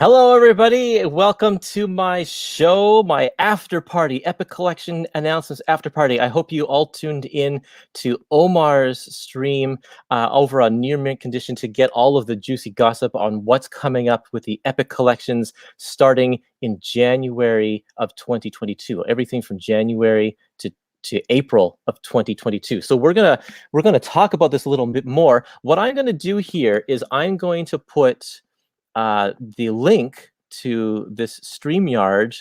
Hello, everybody. Welcome to my show, my After Party, Epic Collection Announcements After Party. I hope you all tuned in to Omar's stream over on Near Mint Condition to get all of the juicy gossip on what's coming up with the Epic Collections starting in January of 2022. Everything from January to April of 2022. So we're gonna talk about this a little bit more. What I'm gonna do here is I'm going to put the link to this StreamYard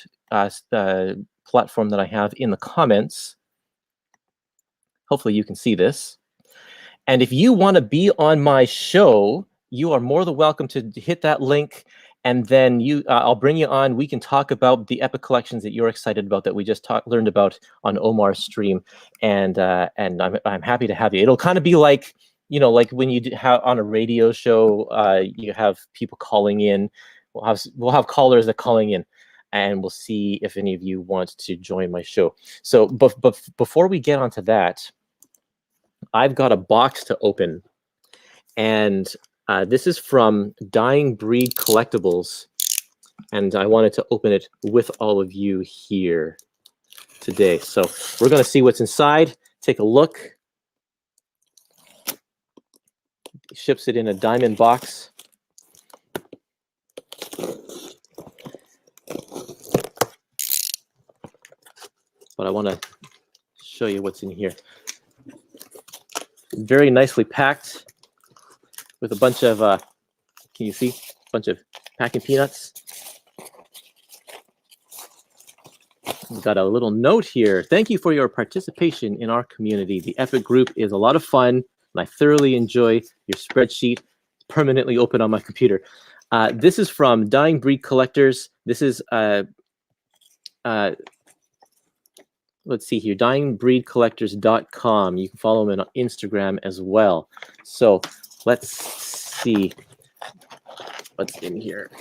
platform that I have in the comments. Hopefully you can see this. And if you want to be on my show, you are more than welcome to hit that link, and then I'll bring you on. We can talk about the Epic Collections that you're excited about that we just learned about on Omar's stream, and I'm happy to have you. It'll kind of be like, you know, like when you have on a radio show, you have people calling in. We'll have callers that calling in, and we'll see if any of you want to join my show. So, but before we get onto that, I've got a box to open, and this is from Dying Breed Collectibles, and I wanted to open it with all of you here today. So we're going to see what's inside. Take a look. Ships it in a diamond box. But I want to show you what's in here. Very nicely packed with a bunch of, can you see? A bunch of packing peanuts. We've got a little note here. Thank you for your participation in our community. The Epic group is a lot of fun, and I thoroughly enjoy your spreadsheet. It's permanently open on my computer. This is from Dying Breed Collectors. This is, let's see here, dyingbreedcollectors.com. You can follow them on Instagram as well. So let's see what's in here.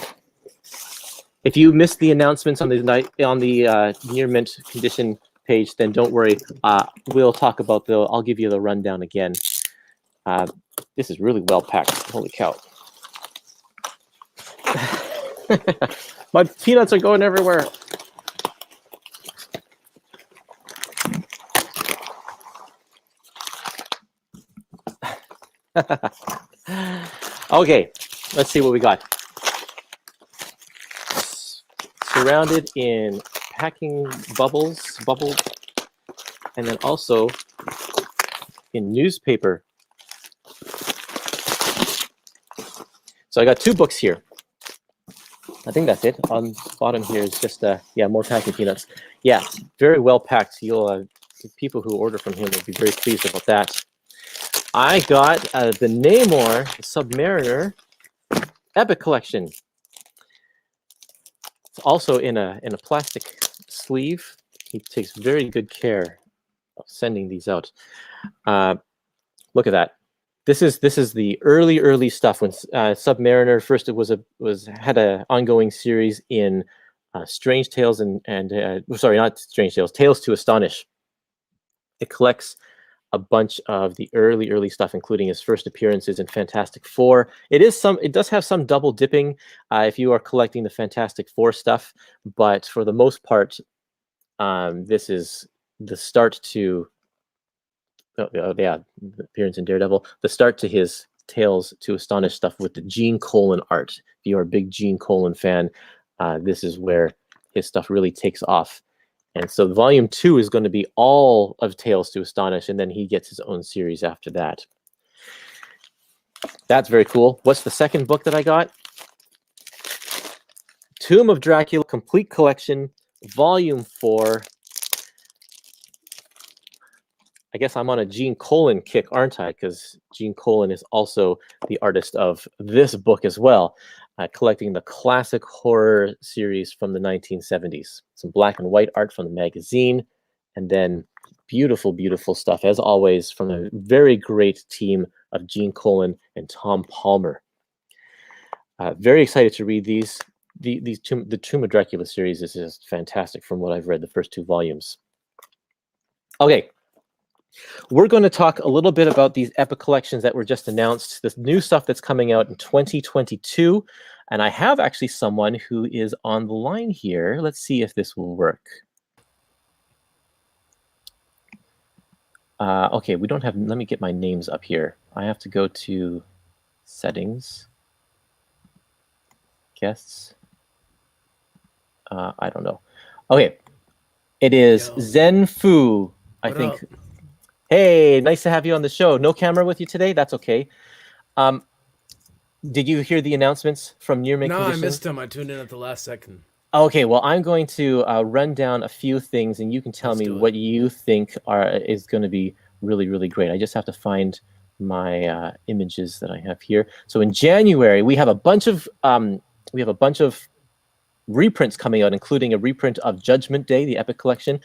If you missed the announcements on the Near Mint Condition page, then don't worry. We'll talk about I'll give you the rundown again. This is really well packed. Holy cow. My peanuts are going everywhere. Okay, let's see what we got. Surrounded in packing bubbles, and then also in newspaper. So I got two books here. I think that's it. On the bottom here is just, yeah, more packing peanuts. Yeah, very well packed. You'll, people who order from him will be very pleased about that. I got the Namor Submariner Epic Collection. It's also in a plastic sleeve. He takes very good care of sending these out. Look at that. This is the early stuff when Submariner first had an ongoing series in Strange Tales sorry, not Strange Tales, Tales to Astonish. It collects a bunch of the early stuff, including his first appearances in Fantastic Four. It does have some double dipping if you are collecting the Fantastic Four stuff, but for the most part, this is the start to the appearance in Daredevil, the start to his Tales to Astonish stuff with the Gene Colan art. If you are a big Gene Colan fan, this is where his stuff really takes off. And so volume 2 is going to be all of Tales to Astonish, and then he gets his own series after that. That's very cool. What's the second book that I got? Tomb of Dracula Complete Collection, Volume 4. I guess I'm on a Gene Colan kick, aren't I? Because Gene Colan is also the artist of this book as well, collecting the classic horror series from the 1970s. Some black and white art from the magazine, and then beautiful, beautiful stuff, as always, from a very great team of Gene Colan and Tom Palmer. Very excited to read these. The Tomb of Dracula series is just fantastic from what I've read, the first 2 volumes. Okay. We're going to talk a little bit about these Epic Collections that were just announced, this new stuff that's coming out in 2022. And I have actually someone who is on the line here. Let's see if this will work. Okay, we don't have, let me get my names up here. I have to go to settings, guests. I don't know. Okay, it is Zen Fu, I think. Up? Hey, nice to have you on the show. No camera with you today? That's okay. Did you hear the announcements from Near Mint Conditioning? No, I missed them. I tuned in at the last second. Okay, well, I'm going to run down a few things, and you can tell me what you think is going to be really, really great. I just have to find my images that I have here. So in January, we have a bunch of reprints coming out, including a reprint of Judgment Day, the Epic Collection.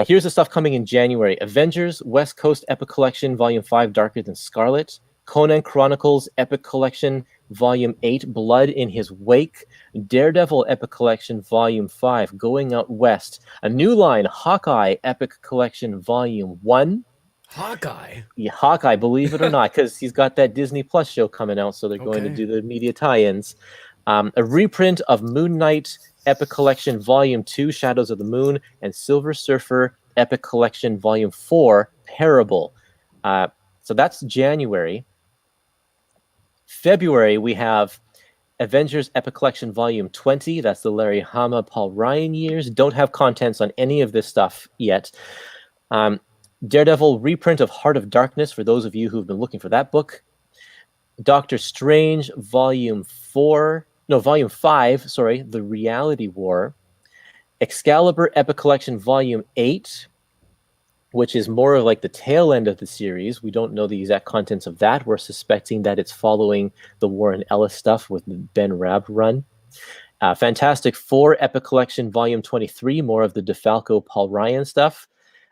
Here's the stuff coming in January: Avengers West Coast Epic Collection, Volume 5, Darker Than Scarlet. Conan Chronicles Epic Collection, Volume 8, Blood in His Wake. Daredevil Epic Collection, Volume 5, Going Out West. A new line, Hawkeye Epic Collection, Volume 1. Hawkeye? Yeah, Hawkeye, believe it or not, because he's got that Disney Plus show coming out, so they're going to do the media tie-ins. A reprint of Moon Knight Epic Collection, Volume 2, Shadows of the Moon. And Silver Surfer Epic Collection, Volume 4, Parable. So that's January. February, we have Avengers Epic Collection Volume 20. That's the Larry Hama, Paul Ryan years. Don't have contents on any of this stuff yet. Daredevil reprint of Heart of Darkness, for those of you who've been looking for that book. Doctor Strange Volume 5, The Reality War. Excalibur Epic Collection Volume 8, which is more of like the tail end of the series. We don't know the exact contents of that. We're suspecting that it's following the Warren Ellis stuff with the Ben Rabb run. Fantastic Four Epic Collection Volume 23, more of the DeFalco Paul Ryan stuff.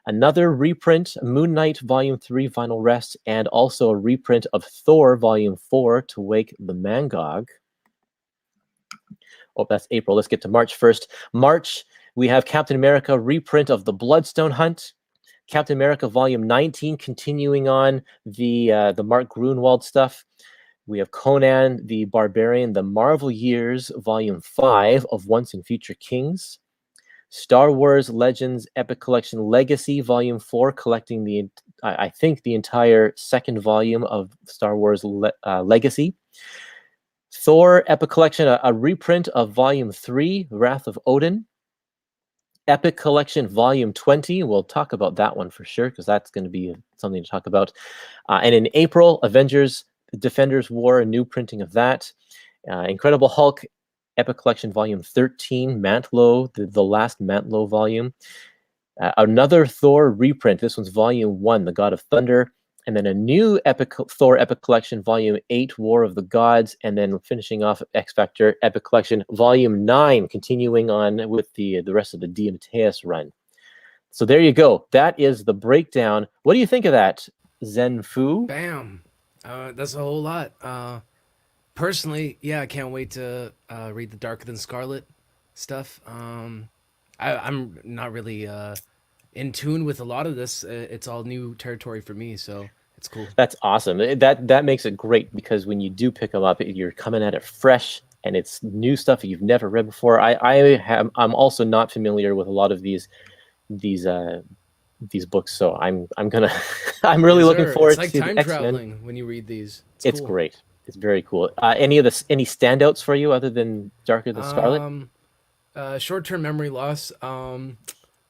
Another reprint, Moon Knight Volume 3, Final Rest, and also a reprint of Thor Volume 4, To Wake the Mangog. Oh, that's April. Let's get to March 1st. March, we have Captain America reprint of The Bloodstone Hunt. Captain America Volume 19, continuing on the Mark Grunwald stuff. We have Conan the Barbarian, The Marvel Years, Volume 5 of Once and Future Kings. Star Wars Legends Epic Collection Legacy, Volume 4, collecting I think the entire second volume of Star Wars Legacy. Thor Epic Collection, a reprint of Volume 3, Wrath of Odin. Epic Collection Volume 20. We'll talk about that one for sure, because that's going to be something to talk about. And in April, Avengers Defenders War, a new printing of that. Incredible Hulk Epic Collection Volume 13, Mantlo, the last Mantlo volume. Another Thor reprint. This one's Volume 1, The God of Thunder. And then a new Thor Epic Collection Volume 8, War of the Gods. And then finishing off X Factor Epic Collection Volume 9, continuing on with the rest of the DeMatteis run. So there you go. That is the breakdown. What do you think of that, Zen Fu? Bam. That's a whole lot. Personally, yeah, I can't wait to read the Darker Than Scarlet stuff. I'm not really in tune with a lot of this. It's all new territory for me, so it's cool. That's awesome. That makes it great, because when you do pick them up, you're coming at it fresh, and it's new stuff that you've never read before. I'm also not familiar with a lot of these books, so I'm really looking forward to It's like time traveling when you read these. It's cool. Great. It's very cool. Any standouts for you other than Darker Than Scarlet? Short-term memory loss. Can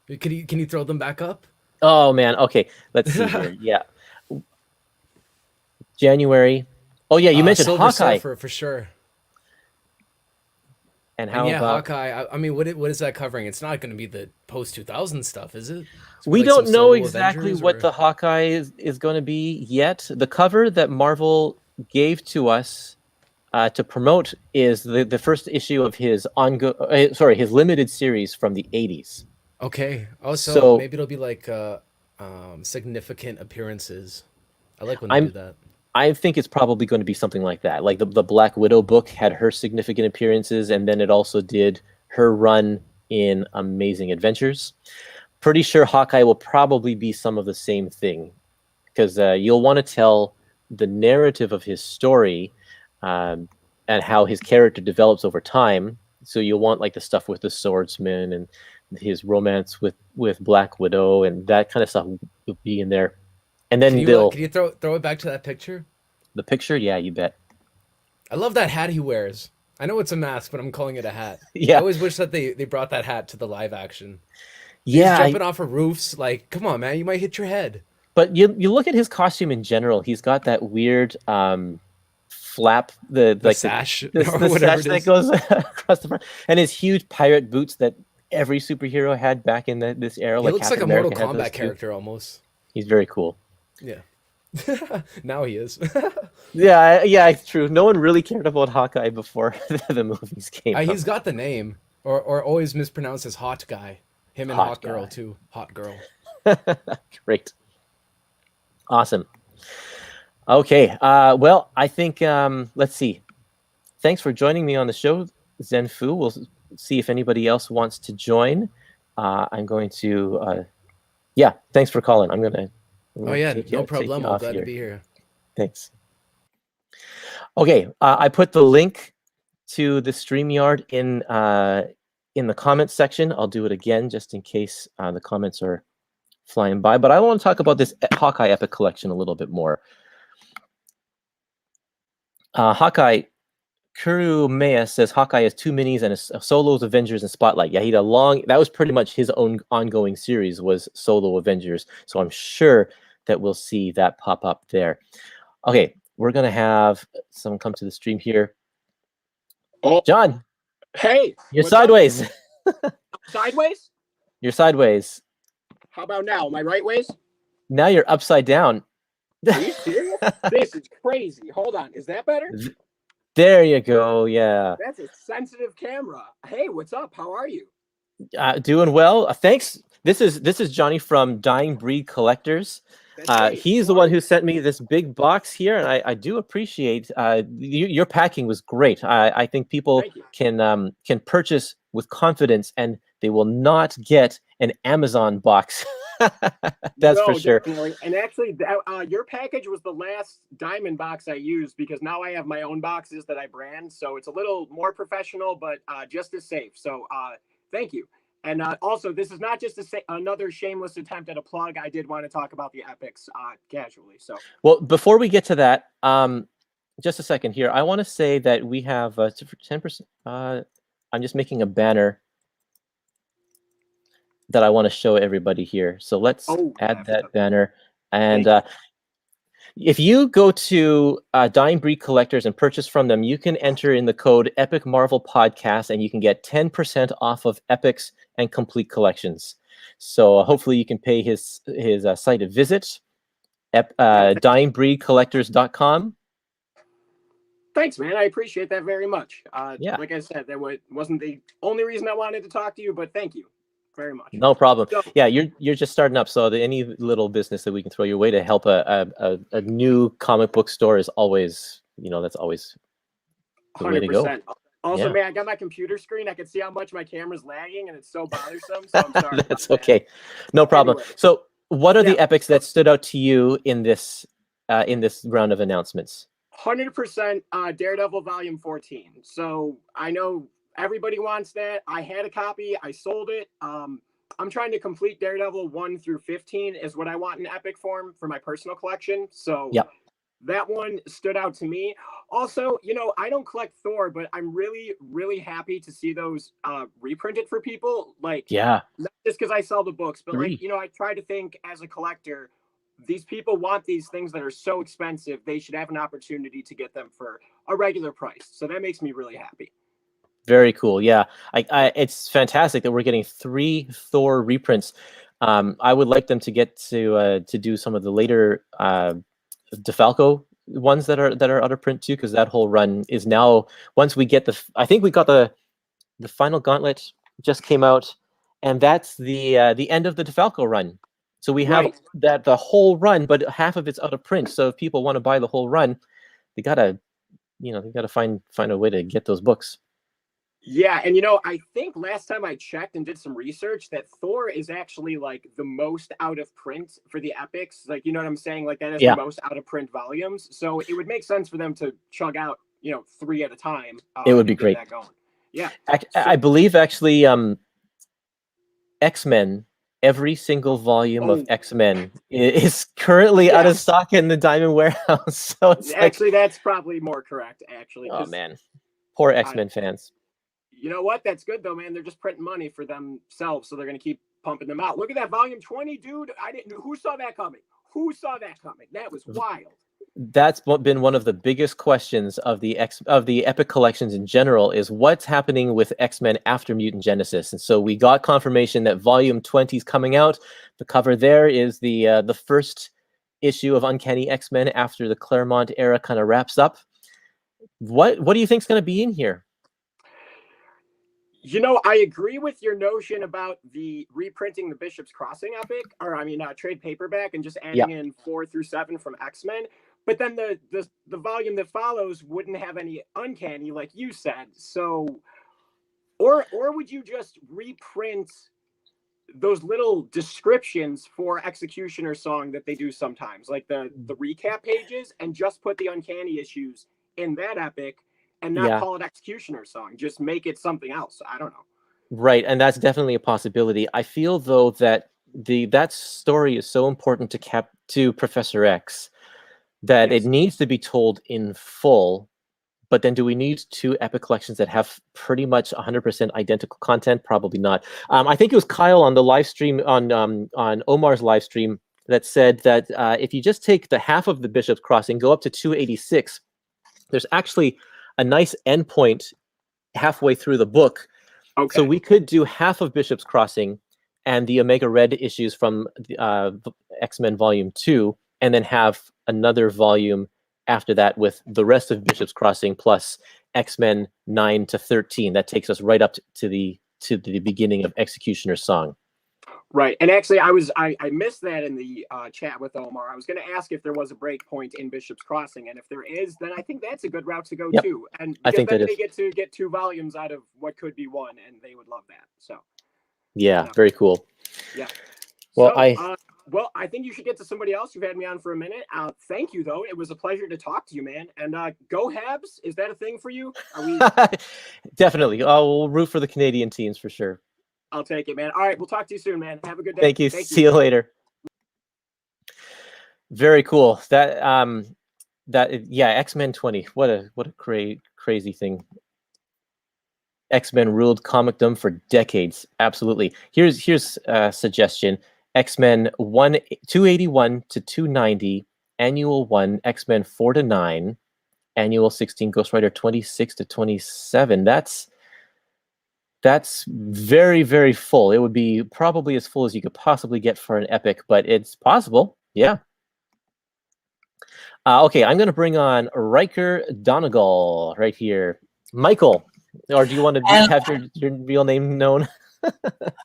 you throw them back up? Oh man. Okay. Let's see here. Yeah. January. Oh yeah, you mentioned Silver Hawkeye Surfer, for sure. And how about Hawkeye? I mean, what is that covering? It's not going to be the post-2000 stuff, is it? We don't know exactly what the Hawkeye is going to be yet. The cover that Marvel gave to us to promote is the first issue of his his limited series from the 80s. Okay. Oh, so maybe it'll be like significant appearances. I like when they do that. I think it's probably going to be something like that. Like the Black Widow book had her significant appearances, and then it also did her run in Amazing Adventures. Pretty sure Hawkeye will probably be some of the same thing, because you'll want to tell the narrative of his story how his character develops over time. So you'll want like the stuff with the swordsman and his romance with Black Widow and that kind of stuff will be in there. And then Can you throw it back to that picture? the picture, yeah, you bet. I love that hat he wears. I know it's a mask, but I'm calling it a hat. Yeah. I always wish that they brought that hat to the live action. Yeah, He's jumping off of roofs. Like, come on, man, you might hit your head. but you look at his costume in general. He's got that weird flap, the sash, the or whatever sash it that is. goes across the front, and his huge pirate boots that every superhero had back in this era. He looks like Captain a Mortal America had those Kombat too. character almost. He's very cool. Yeah. Now he is. Yeah, it's true. No one really cared about Hawkeye before the movies came out. He's got the name, or always mispronounced as Hot Guy. Him and Hot Hot Girl Guy. too. Hot Girl. Great. Awesome. Okay. Well, I think let's see. Thanks for joining me on the show, Zenfu. We'll see if anybody else wants to join. I'm going to yeah, thanks for calling. I'm gonna Oh yeah, take no you problem. I'm off glad here. to be here. Thanks. Okay, I put the link to the StreamYard in the comments section. I'll do it again just in case the comments are flying by. But I want to talk about this Hawkeye Epic Collection a little bit more. Hawkeye, Kuru Maya says Hawkeye has 2 minis and a Solos, Avengers, and Spotlight. Yeah, he had that was pretty much his own ongoing series was Solo Avengers. So I'm sure that we'll see that pop up there. Okay, we're going to have someone come to the stream here. Oh, John, hey, you're what's up? sideways. Sideways? You're sideways. How about now? Am I right ways? Now you're upside down. Are you serious? This is crazy. Hold on. Is that better? There you go. Yeah. That's a sensitive camera. Hey, what's up? How are you? Doing well. Thanks. This is Johnny from Dying Breed Collectors. That's great. He's the one who sent me this big box here, and I do appreciate your packing was great. I think people Thank you. can purchase with confidence, and they will not get an Amazon box. That's for sure. Definitely. And actually, your package was the last diamond box I used because now I have my own boxes that I brand, so it's a little more professional, but just as safe. So thank you. And also, this is not just another shameless attempt at a plug. I did want to talk about the epics casually. So, well, before we get to that, just a second here. I want to say that we have 10%. I'm just making a banner that I want to show everybody here. So let's add that banner. And if you go to Dying Breed Collectors and purchase from them, you can enter in the code Epic Marvel Podcast, and you can get 10% off of Epics and Complete Collections. So hopefully you can pay his site a visit, dyingbreedcollectors.com. thanks, man. I appreciate that very much. Yeah. Like I said, that wasn't the only reason I wanted to talk to you, but thank you very much. No problem. So, Yeah, you're just starting up, so any little business that we can throw your way to help a new comic book store is always, that's always the way to go. 100%. Also, Yeah. man, I got my computer screen. I can see how much my camera's lagging, and it's so bothersome. So I'm sorry. That's about okay. No problem. Anyway. So, what are the Yeah. epics that stood out to you in this round of announcements? 100% Daredevil Volume 14. So I know everybody wants that. I had a copy. I sold it. I'm trying to complete Daredevil 1 through 15 is what I want in epic form for my personal collection. So Yep. that one stood out to me. Also, I don't collect Thor, but I'm really, really happy to see those reprinted for people. Like, Yeah. not just because I sell the books, but Agree. I try to think as a collector, these people want these things that are so expensive, they should have an opportunity to get them for a regular price. So that makes me really happy. Very cool. Yeah, it's fantastic that we're getting 3 Thor reprints. I would like them to get to do some of the later DeFalco ones that are out of print too, because that whole run is now. Once we get I think we got the final gauntlet just came out, and that's the end of the DeFalco run. So we have the whole run, but half of it's out of print. So if people want to buy the whole run, they gotta find a way to get those books. Yeah, and I think last time I checked and did some research that Thor is actually like the most out of print for the epics. Like, you know what I'm saying? Like that is the most out of print volumes. So it would make sense for them to chug out 3 at a time. It would be get great. that going. Yeah. I believe actually X-Men, every single volume of X-Men is currently out of stock in the Diamond Warehouse. So it's actually, that's probably more correct, actually. Oh, man. Poor X-Men fans. You know what? That's good, though, man. They're just printing money for themselves, so they're going to keep pumping them out. Look at that volume 20, dude. Who saw that coming? Who saw that coming? That was wild. That's been one of the biggest questions of the Epic collections in general, is what's happening with X-Men after Mutant Genesis. And so we got confirmation that volume 20 is coming out. The cover there is the first issue of Uncanny X-Men after the Claremont era kind of wraps up. What do you think is going to be in here? I agree with your notion about the reprinting the Bishop's Crossing epic, or trade paperback, and just adding in 4 through 7 from X-Men. But then the volume that follows wouldn't have any Uncanny, like you said. So, or would you just reprint those little descriptions for Executioner Song that they do sometimes, like the recap pages, and just put the Uncanny issues in that epic? And not call it Executioner Song, just make it something else. I don't know. Right, and that's definitely a possibility. I feel though that that story is so important to Professor X that it needs to be told in full. But then, do we need 2 epic collections that have pretty much 100% identical content? Probably not. I think it was Kyle on the live stream on Omar's live stream that said that if you just take the half of the Bishop's Crossing, go up to 286, there's actually a nice endpoint halfway through the book. Okay. So we could do half of Bishop's Crossing and the Omega Red issues from X-Men Volume 2, and then have another volume after that with the rest of Bishop's Crossing plus X-Men 9 to 13. That takes us right up to the beginning of Executioner's Song. Right, and actually, I missed that in the chat with Omar. I was going to ask if there was a break point in Bishop's Crossing, and if there is, then I think that's a good route to go too. And I think then that they get to get 2 volumes out of what could be 1, and they would love that. So, very cool. Yeah. Well, so, I think you should get to somebody else. You've had me on for a minute. Thank you, though. It was a pleasure to talk to you, man. And go Habs. Is that a thing for you? Are we? Definitely. We'll root for the Canadian teams for sure. I'll take it, man. All right, we'll talk to you soon, man. Have a good day. Thank you. See you later. Very cool. X-Men 20. What a crazy thing. X-Men ruled comicdom for decades. Absolutely. Here's a suggestion. X-Men 281 to 290, Annual 1, X-Men 4 to 9, Annual 16, Ghost Rider 26 to 27. That's very, very full. It would be probably as full as you could possibly get for an epic, but it's possible. Yeah. Okay, I'm going to bring on Riker Donegal right here. Michael, or do you want to have your real name known?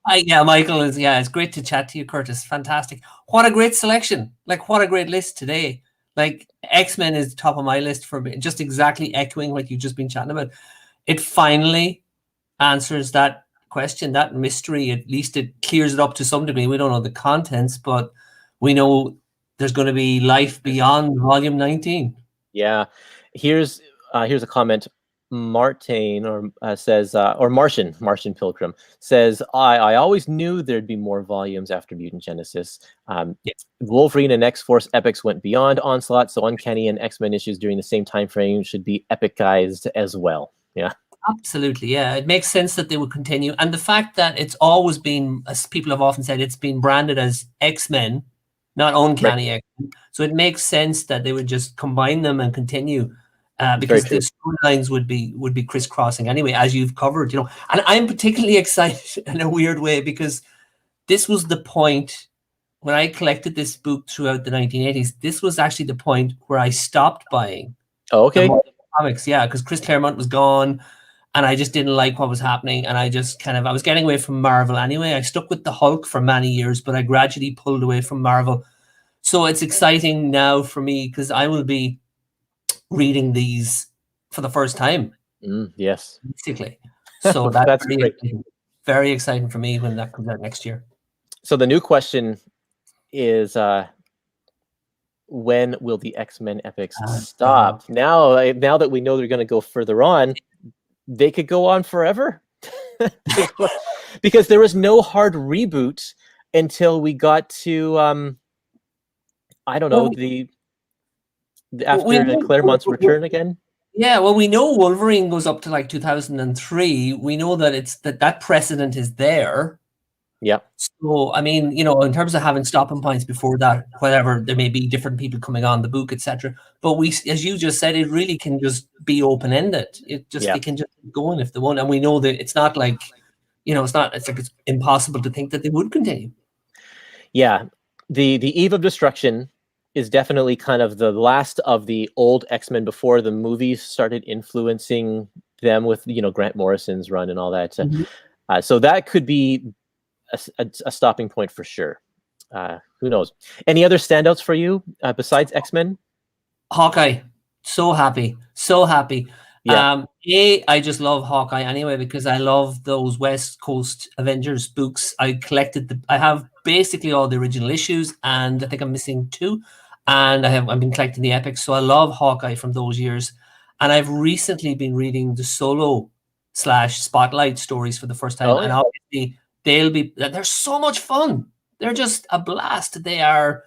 Michael is. It's great to chat to you, Kurtis. Fantastic. What a great selection. Like, what a great list today. Like, X-Men is top of my list for me, just exactly echoing what you've just been chatting about. It finally answers that question, that mystery. At least it clears it up to some degree. We don't know the contents, but we know there's going to be life beyond volume 19. Yeah. Here's a comment. Martin says, or Martian Pilgrim says, I always knew there'd be more volumes after Mutant Genesis. Wolverine and X-Force epics went beyond Onslaught, so Uncanny and X-Men issues during the same time frame should be epicized as well. Yeah. Absolutely, yeah. It makes sense that they would continue. And the fact that it's always been, as people have often said, it's been branded as X-Men, not Uncanny X-Men. So it makes sense that they would just combine them and continue. Because the storylines would be crisscrossing anyway, as you've covered, And I'm particularly excited in a weird way because this was the point when I collected this book throughout the 1980s. This was actually the point where I stopped buying. Oh, okay. Comics, because Chris Claremont was gone, and I just didn't like what was happening, and I just I was getting away from Marvel anyway. I stuck with the Hulk for many years, but I gradually pulled away from Marvel. So it's exciting now for me because I will be reading these for the first time. Yes, basically. So that's very exciting for me when that comes out next year. So the new question is, when will the X-Men epics Uh, stop? Now that we know they're going to go further on, they could go on forever. Because there was no hard reboot until we got to I don't know, after Claremont's return again. Yeah, well, we know Wolverine goes up to like 2003. We know that it's that precedent is there. Yeah. So, I mean, you know, in terms of having stopping points before that, whatever, there may be different people coming on the book, etc. But we, as you just said, it really can just be open-ended. They can just keep going if they want. And we know that it's not like, you know, it's impossible to think that they would continue. Yeah. The Eve of Destruction is definitely kind of the last of the old X-Men before the movies started influencing them with, you know, Grant Morrison's run and all that. Mm-hmm. So that could be a stopping point for sure. Who knows? Any other standouts for you besides X-Men? Hawkeye. So happy. Yeah. I just love Hawkeye anyway because I love those West Coast Avengers books. I have basically all the original issues, and I think I'm missing 2. And I've been collecting the epics, so I love Hawkeye from those years. And I've recently been reading the solo / spotlight stories for the first time, and obviously they're so much fun. They're just a blast. They are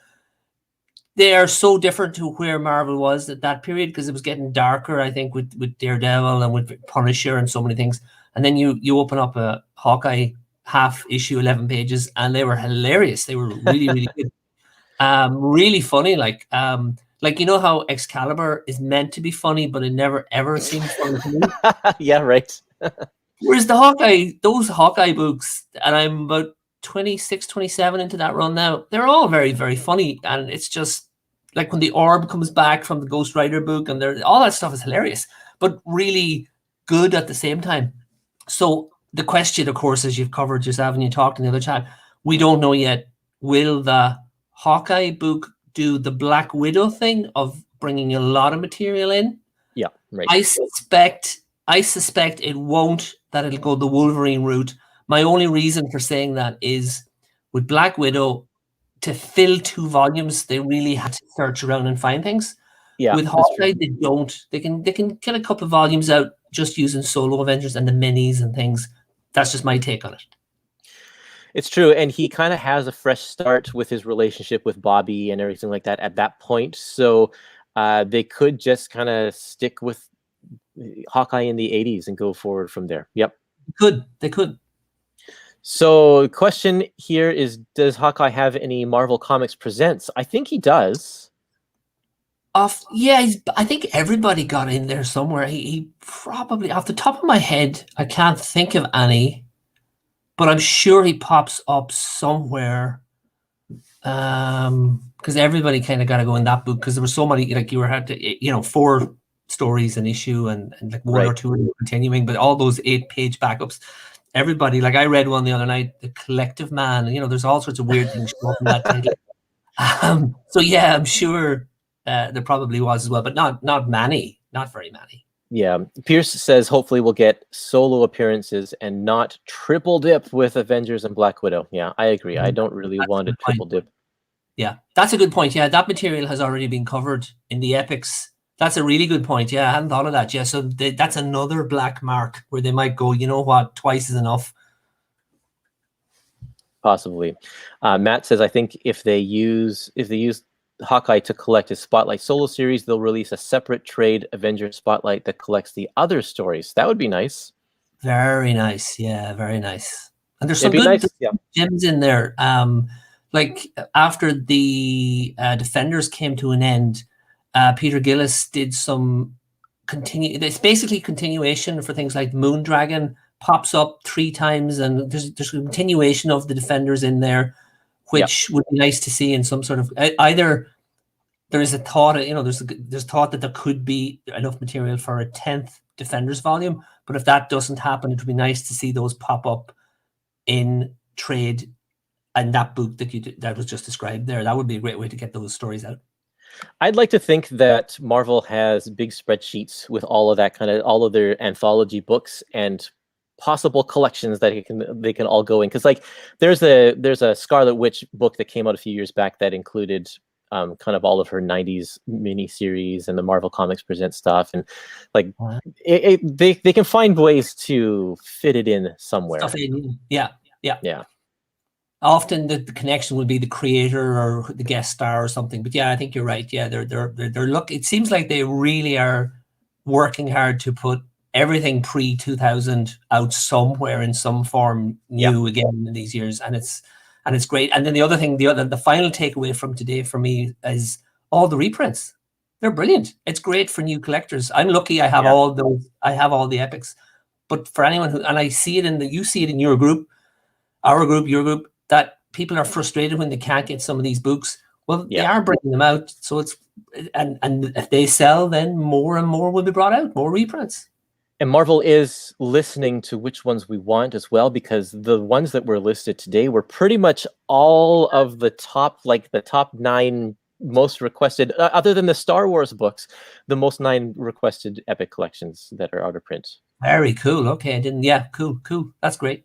so different to where Marvel was at that period because it was getting darker, I think, with Daredevil and with Punisher and so many things. And then you open up a Hawkeye half issue, 11 pages, and they were hilarious. They were really, really good. Really funny. Like, you know how Excalibur is meant to be funny, but it never, ever seems funny to me? Yeah, right. Whereas those Hawkeye books, and I'm about 26, 27 into that run now, they're all very, very funny. And it's just like when the orb comes back from the Ghost Rider book, and all that stuff is hilarious, but really good at the same time. So the question, of course, as you've covered yourself and you talked in the other chat, we don't know yet, will the Hawkeye book do the Black Widow thing of bringing a lot of material in? Yeah, right. I suspect it won't, that it'll go the Wolverine route. My only reason for saying that is with Black Widow, to fill 2 volumes, they really had to search around and find things. Yeah, with Hawkeye, they don't. They can get a couple of volumes out just using solo Avengers and the minis and things. That's just my take on it. It's true, and he kind of has a fresh start with his relationship with Bobby and everything like that at that point. So they could just kind of stick with Hawkeye in the 80s and go forward from there. Yep. They could. So question here is, does Hawkeye have any Marvel Comics Presents? I think he does. Yeah, I think everybody got in there somewhere. He probably, off the top of my head, I can't think of any, but I'm sure he pops up somewhere. Because everybody kind of got to go in that book because there were so many, like you had to, you know, 4 stories an issue and like 1 or 2 continuing, but all those 8-page backups. Everybody, like I read one the other night, The Collective Man. You know, there's all sorts of weird things show up in that title. So yeah, I'm sure there probably was as well, but not many, not very many. Yeah, Pierce says hopefully we'll get solo appearances and not triple dip with Avengers and Black Widow. Yeah, I agree. I don't really want a triple dip. Yeah, that's a good point. Yeah, that material has already been covered in the epics. That's a really good point. Yeah, I hadn't thought of that. Yeah, so that's another black mark where they might go, you know what, twice is enough. Possibly. Matt says, I think if they use Hawkeye to collect his Spotlight solo series, they'll release a separate trade Avengers Spotlight that collects the other stories. That would be nice. Very nice. Yeah, very nice. And there's some good gems in there. Like after the Defenders came to an end, Peter Gillis did some it's basically continuation for things like Moondragon pops up 3 times, and there's a continuation of the Defenders in there, which would be nice to see in some sort of, either there is a thought, you know, there's thought that there could be enough material for a 10th Defenders volume, but if that doesn't happen, it would be nice to see those pop up in trade and that book that was just described there. That would be a great way to get those stories out. I'd like to think that Marvel has big spreadsheets with all of that all of their anthology books and possible collections that they can all go in. Because like there's a Scarlet Witch book that came out a few years back that included kind of all of her 90s miniseries and the Marvel Comics Present stuff, and like they can find ways to fit it in somewhere. Stuff in, yeah. Yeah. Often the connection will be the creator or the guest star or something. But yeah, I think you're right. Yeah, they're look. It seems like they really are working hard to put everything pre-2000 out somewhere in some form new again in these years, and it's great. And then the other thing, the final takeaway from today for me is all the reprints. They're brilliant. It's great for new collectors. I'm lucky I have all those. I have all the epics. But for anyone who, and I see it you see it in your group, our group, your group, that people are frustrated when they can't get some of these books. Well, they are bringing them out, so it's and if they sell, then more and more will be brought out, more reprints. And Marvel is listening to which ones we want as well, because the ones that were listed today were pretty much all of the top 9 most requested, other than the Star Wars books, the most 9 requested epic collections that are out of print. Very cool. Okay, I didn't. Yeah, cool. That's great.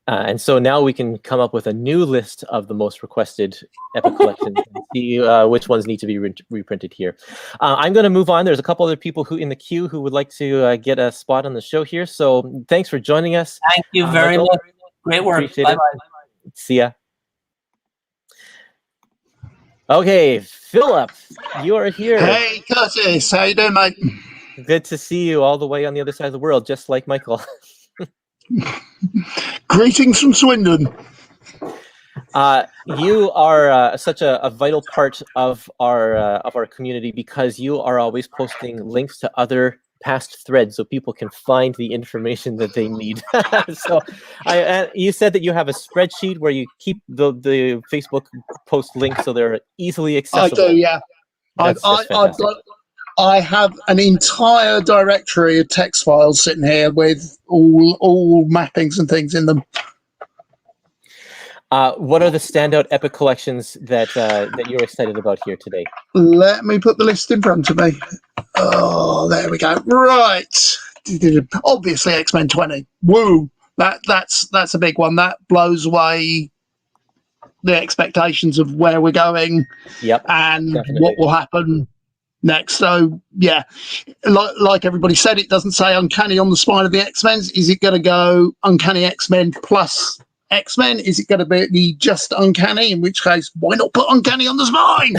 And so now we can come up with a new list of the most requested epic collections and see which ones need to be reprinted here. I'm going to move on. There's a couple other people who in the queue who would like to get a spot on the show here. So thanks for joining us. Thank you very much. Great work. Bye-bye. See ya. Okay, Philip, you are here. Hey, Kurtis. How you doing, mate? Good to see you all the way on the other side of the world, just like Michael. Greetings from Swindon. You are such a vital part of our community, because you are always posting links to other past threads so people can find the information that they need. So you said that you have a spreadsheet where you keep the Facebook post links so they're easily accessible. I do, yeah. I have an entire directory of text files sitting here with all mappings and things in them. What are the standout epic collections that you're excited about here today? Let me put the list in front of me. Oh, there we go. Right. Obviously, X-Men 20. Woo! That's a big one. That blows away the expectations of where we're going. Yep. And definitely. What will happen next. So yeah, like everybody said, it doesn't say Uncanny on the spine of the X-Men. Is it going to go Uncanny X-Men plus X-Men? Is it going to be just Uncanny? In which case, why not put Uncanny on the spine?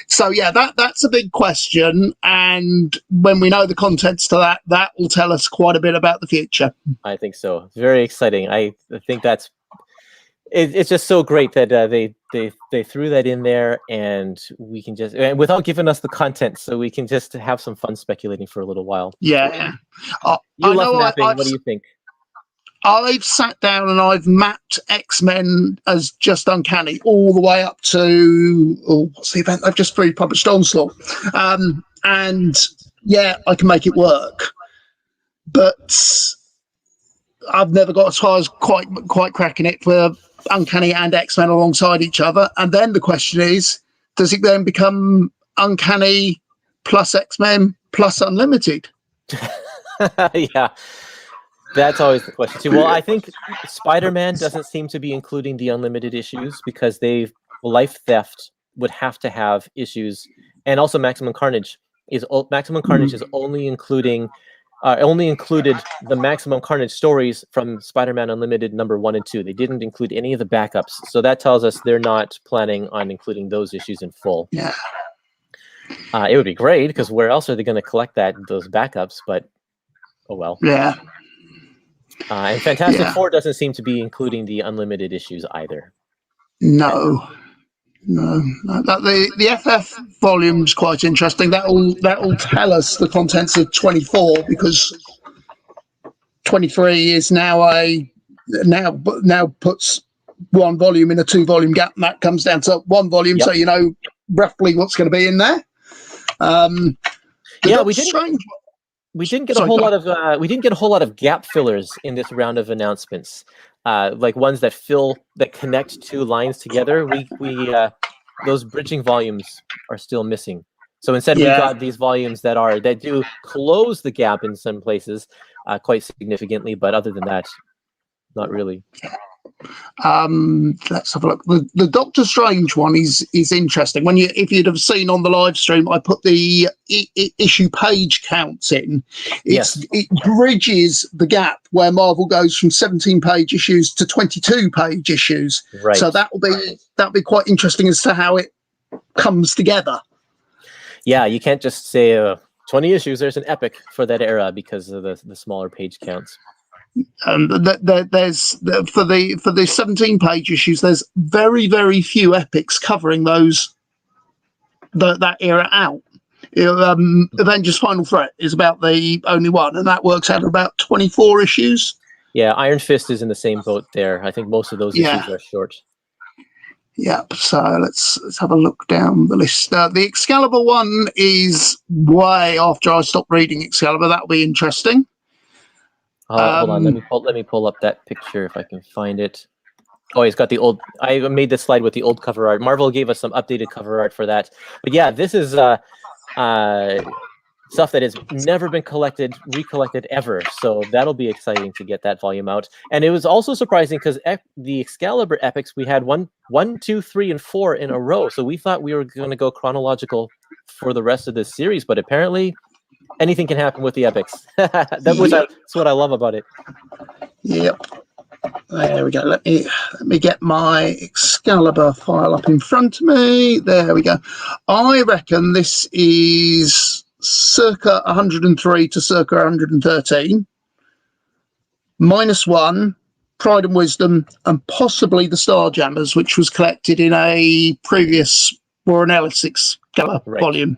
So yeah, that's a big question, and when we know the contents to that will tell us quite a bit about the future. I think so. Very exciting. I think it's just so great that they threw that in there, and we can just, without giving us the content, so we can just have some fun speculating for a little while. Yeah. You love mapping. What do you think? I've sat down and I've mapped X-Men as just Uncanny all the way up to what's the event they've just pre-published, Onslaught, and yeah, I can make it work, but I've never got as far as quite cracking it for Uncanny and X-Men alongside each other. And then the question is, does it then become Uncanny plus X-Men plus Unlimited? Yeah, that's always the question too. Well, I think Spider-Man doesn't seem to be including the Unlimited issues because Life Theft would have to have issues, and also Maximum Carnage is only included the Maximum Carnage stories from Spider-Man Unlimited number 1 and 2. They didn't include any of the backups, so that tells us they're not planning on including those issues in full. Yeah, it would be great, because where else are they going to collect those backups? But oh well. Yeah. And Fantastic Four doesn't seem to be including the Unlimited issues either. No. The FF volume's quite interesting. That'll tell us the contents of 24, because 23 is now puts one volume in a 2-volume gap, and that comes down to 1 volume. Yep. So you know roughly what's going to be in there. We didn't get a whole lot of gap fillers in this round of announcements. Like ones that connect 2 lines together. We those bridging volumes are still missing. So instead, we got these volumes that do close the gap in some places quite significantly, but other than that, not really. Let's have a look. The Doctor Strange one is interesting. If you'd have seen on the live stream, I put the issue page counts in. It bridges the gap where Marvel goes from 17-page issues to 22-page issues. Right. So that'll be quite interesting as to how it comes together. Yeah, you can't just say 20 issues. There's an epic for that era because of the smaller page counts. There's for the 17-page issues. There's very, very few epics covering that era out. Avengers Final Threat is about the only one, and that works out about 24 issues. Yeah, Iron Fist is in the same boat there. I think most of those issues are short. Yep. So let's have a look down the list. The Excalibur one is way after I stopped reading Excalibur. That'll be interesting. Hold on, let me pull up that picture if I can find it. Oh, he's got the old. I made this slide with the old cover art. Marvel gave us some updated cover art for that. But yeah, this is stuff that has never been recollected ever. So that'll be exciting to get that volume out. And it was also surprising because the Excalibur epics, we had 1, 2, 3, and 4 in a row. So we thought we were going to go chronological for the rest of this series, but apparently anything can happen with the epics. That's what I love about it. Yep. There we go. Let me get my Excalibur file up in front of me. There we go. I reckon this is circa 103 to circa 113. -1, Pride and Wisdom, and possibly the Starjammers, which was collected in a previous Warren Ellis Excalibur volume.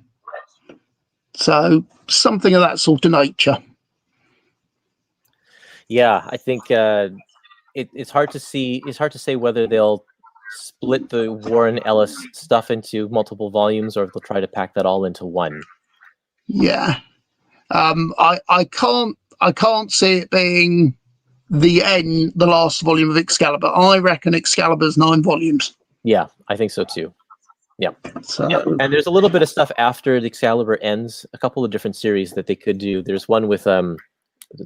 So something of that sort of nature. Yeah, I think it's hard to see. It's hard to say whether they'll split the Warren Ellis stuff into multiple volumes or if they'll try to pack that all into one. Yeah, I can't see it being the last volume of Excalibur. I reckon Excalibur's 9 volumes. Yeah, I think so too. Yeah. So, and there's a little bit of stuff after the Excalibur ends. A couple of different series that they could do. There's one with to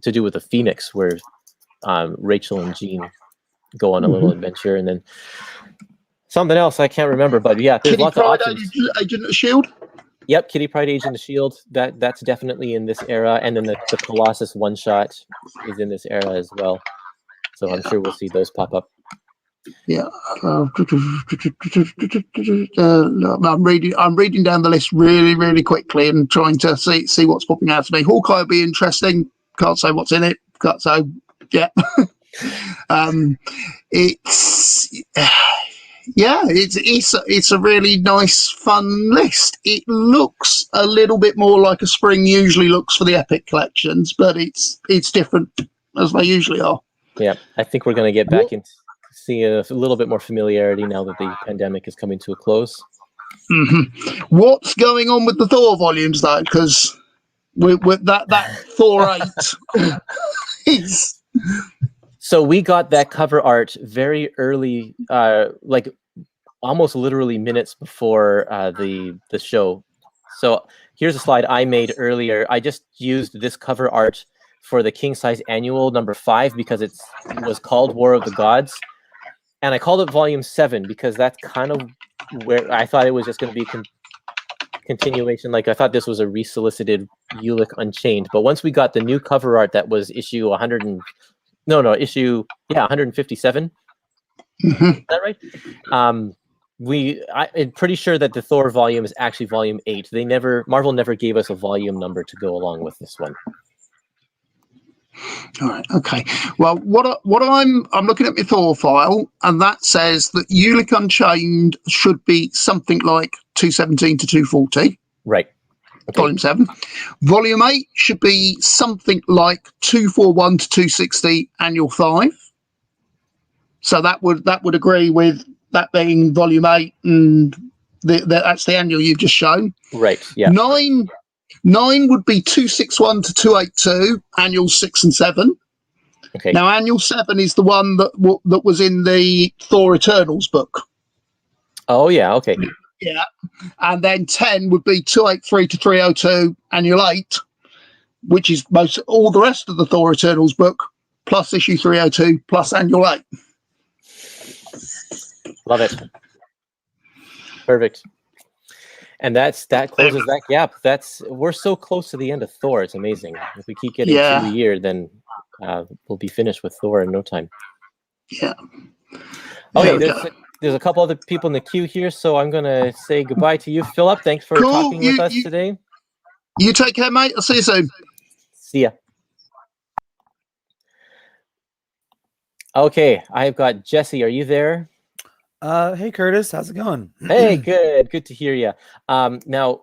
do with the Phoenix, where Rachel and Jean go on a little adventure, and then something else I can't remember. But yeah, there's lots of options. Agent of S.H.I.E.L.D. Yep, Kitty Pryde, Agent of S.H.I.E.L.D. That's definitely in this era, and then the Colossus one shot is in this era as well. So I'm sure we'll see those pop up. Yeah, I'm reading down the list really, really quickly and trying to see what's popping out to me. Hawkeye will be interesting. Can't say what's in it. Can't say. Yeah, it's a really nice, fun list. It looks a little bit more like a spring usually looks for the Epic collections, but it's different as they usually are. Yeah, I think we're going to get back into see a little bit more familiarity now that the pandemic is coming to a close. Mm-hmm. What's going on with the Thor volumes though? Because with that Thor 8 is. So we got that cover art very early, like almost literally minutes before the show. So here's a slide I made earlier. I just used this cover art for the King Size Annual number 5 because it was called War of the Gods. And I called it Volume 7 because that's kind of where I thought it was just going to be continuation. Like I thought this was a resolicited Ulick Unchained. But once we got the new cover art that was issue 157. Mm-hmm. Is that right? I'm pretty sure that the Thor volume is actually Volume 8. Marvel never gave us a volume number to go along with this one. All right. Okay. Well, what I'm looking at my Thor file, and that says that Ulick Unchained should be something like 217 to 240. Right. Okay. Volume 7. Volume 8 should be something like 241 to 260. Annual 5. So that would agree with that being Volume 8, and that's the annual you've just shown. Right. Yeah. 9 would be 261 to 282, Annual 6 and 7. Okay. Now, Annual 7 is the one that was in the Thor Eternals book. Oh, yeah. Okay. Yeah. And then 10 would be 283 to 302, Annual 8, which is all the rest of the Thor Eternals book, plus issue 302, plus Annual 8. Love it. Perfect. And that closes that gap. We're so close to the end of Thor. It's amazing. If we keep getting 2 a year, then we'll be finished with Thor in no time. Yeah. Okay, there's a couple other people in the queue here, so I'm gonna say goodbye to you, Philip. Thanks for talking with us today. You take care, mate. I'll see you soon. See ya. Okay, I've got Jesse. Are you there? Hey Kurtis, how's it going? Hey, good to hear you. Now,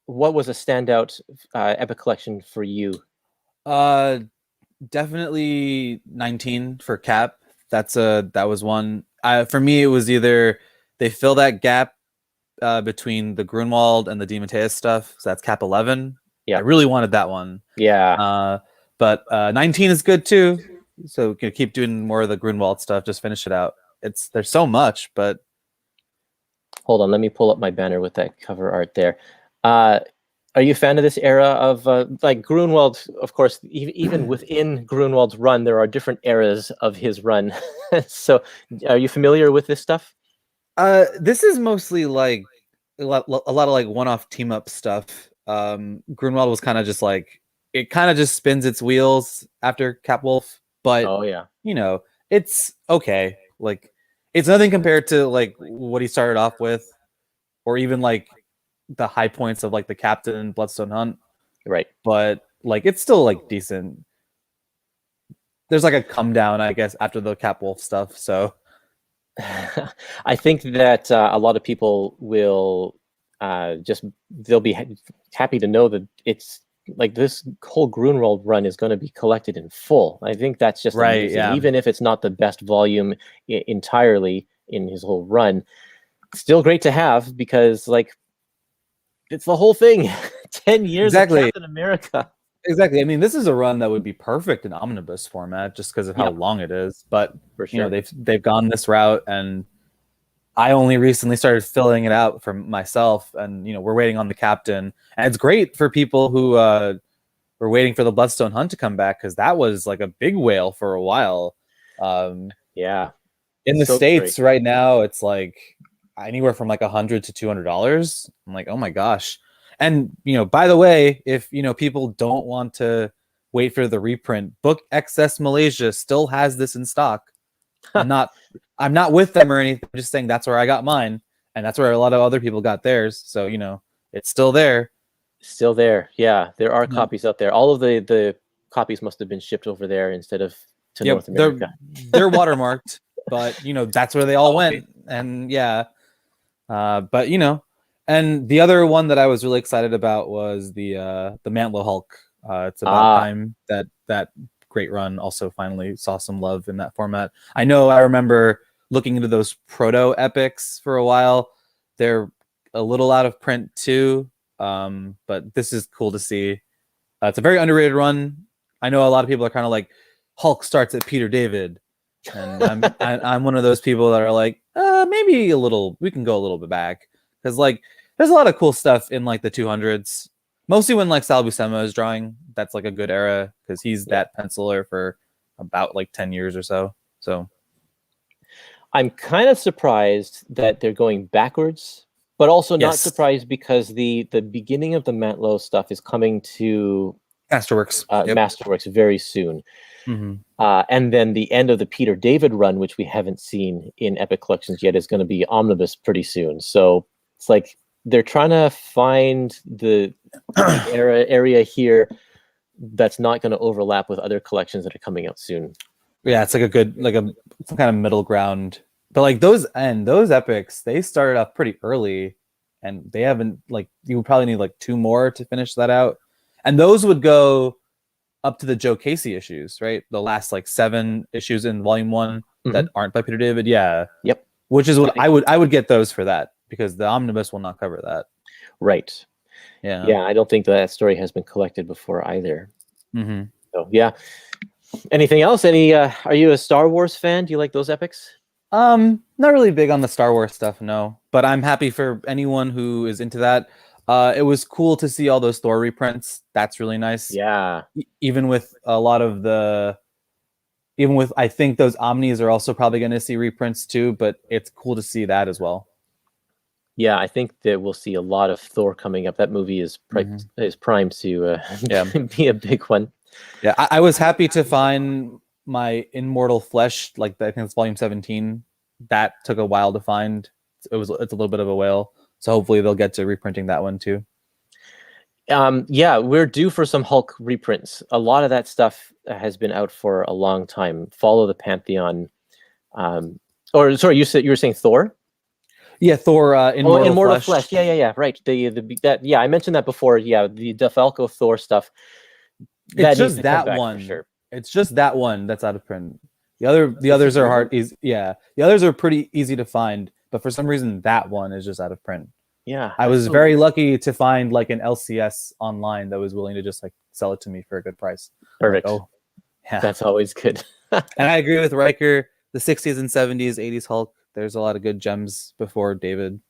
what was a standout Epic collection for you? Definitely 19 for Cap. That was one. For me, it was either they fill that gap between the Grunwald and the DeMatteis stuff. So that's Cap 11. Yeah, I really wanted that one. Yeah. But 19 is good too. So we can keep doing more of the Grunwald stuff. Just finish it out. There's so much, but hold on, let me pull up my banner with that cover art there. Are you a fan of this era of like Grunwald? Of course, even within Grunwald's run, there are different eras of his run. So, are you familiar with this stuff? This is mostly like a lot of like one-off team-up stuff. Grunwald was kind of just like it kind of just spins its wheels after Capwolf, but oh yeah, it's okay. Like it's nothing compared to like what he started off with, or even like the high points of like the Captain and Bloodstone Hunt. Right. But like it's still like decent. There's like a come down, I guess, after the Capwolf stuff. So I think that a lot of people will they'll be happy to know that it's like this whole Grunwald run is going to be collected in full. I think that's just right. Amazing. Yeah. Even if it's not the best volume entirely in his whole run, still great to have because like it's the whole thing. 10 years exactly. of Captain America. Exactly. I mean, this is a run that would be perfect in omnibus format just because of how long it is. But for sure, they've gone this route, and I only recently started filling it out for myself. And we're waiting on the Captain, and it's great for people who were waiting for the Bloodstone Hunt to come back because that was like a big whale for a while. Yeah, in the States right now, it's like anywhere from like $100 to $200. I'm like, oh my gosh. And by the way, if people don't want to wait for the reprint, Book XS Malaysia still has this in stock. I'm not with them or anything. I'm just saying that's where I got mine, and that's where a lot of other people got theirs. So it's still there. Still there. Yeah, there are copies out there. All of the copies must have been shipped over there instead of to North America. They're watermarked, but that's where they all went. And but and the other one that I was really excited about was the Mantle Hulk. It's about time that great run also finally saw some love in that format. I remember looking into those proto epics for a while. They're a little out of print too, but this is cool to see. It's a very underrated run. I know a lot of people are kind of like Hulk starts at Peter David, and I'm one of those people that are like maybe we can go a little bit back because like there's a lot of cool stuff in like the 200s. Mostly when like Sal Buscema is drawing, that's like a good era because he's that penciler for about like 10 years or so. So I'm kind of surprised that they're going backwards, but also not surprised because the beginning of the Mantlo stuff is coming to Masterworks. Masterworks very soon. Mm-hmm. And then the end of the Peter David run, which we haven't seen in Epic Collections yet, is going to be omnibus pretty soon. So it's like they're trying to find the area here that's not going to overlap with other collections that are coming out soon. Yeah, it's like a good some kind of middle ground. But like those epics, they started off pretty early, and they haven't you would probably need like 2 more to finish that out. And those would go up to the Joe Casey issues, right? The last 7 issues in volume 1 that aren't by Peter David. Yeah. Yep. Which is what I would get those for that because the omnibus will not cover that. Right. Yeah. Yeah. I don't think that story has been collected before either. Mm-hmm. So yeah. Anything else? Are you a Star Wars fan? Do you like those epics? Not really big on the Star Wars stuff, no. But I'm happy for anyone who is into that. It was cool to see all those Thor reprints. That's really nice. Yeah. Even with a lot of the even with, I think those Omnis are also probably going to see reprints too, but it's cool to see that as well. Yeah, I think that we'll see a lot of Thor coming up. That movie is primed to be a big one. Yeah, I was happy to find my Immortal Flesh, like I think it's volume 17. That took a while to find. It's a little bit of a whale, so hopefully they'll get to reprinting that one too. Yeah, we're due for some Hulk reprints. A lot of that stuff has been out for a long time. Follow the Pantheon, or sorry, you were saying Thor? Yeah, Thor. Immortal Flesh. Yeah. Right. I mentioned that before. Yeah, the DeFalco Thor stuff. It's just that one. For sure. It's just that one that's out of print. The others are hard. The others are pretty easy to find, but for some reason that one is just out of print. Yeah, I was very lucky to find like an LCS online that was willing to just like sell it to me for a good price. Perfect. Like, oh, yeah, that's always good. And I agree with Riker. The 60s and 70s, 80s Hulk. There's a lot of good gems before David.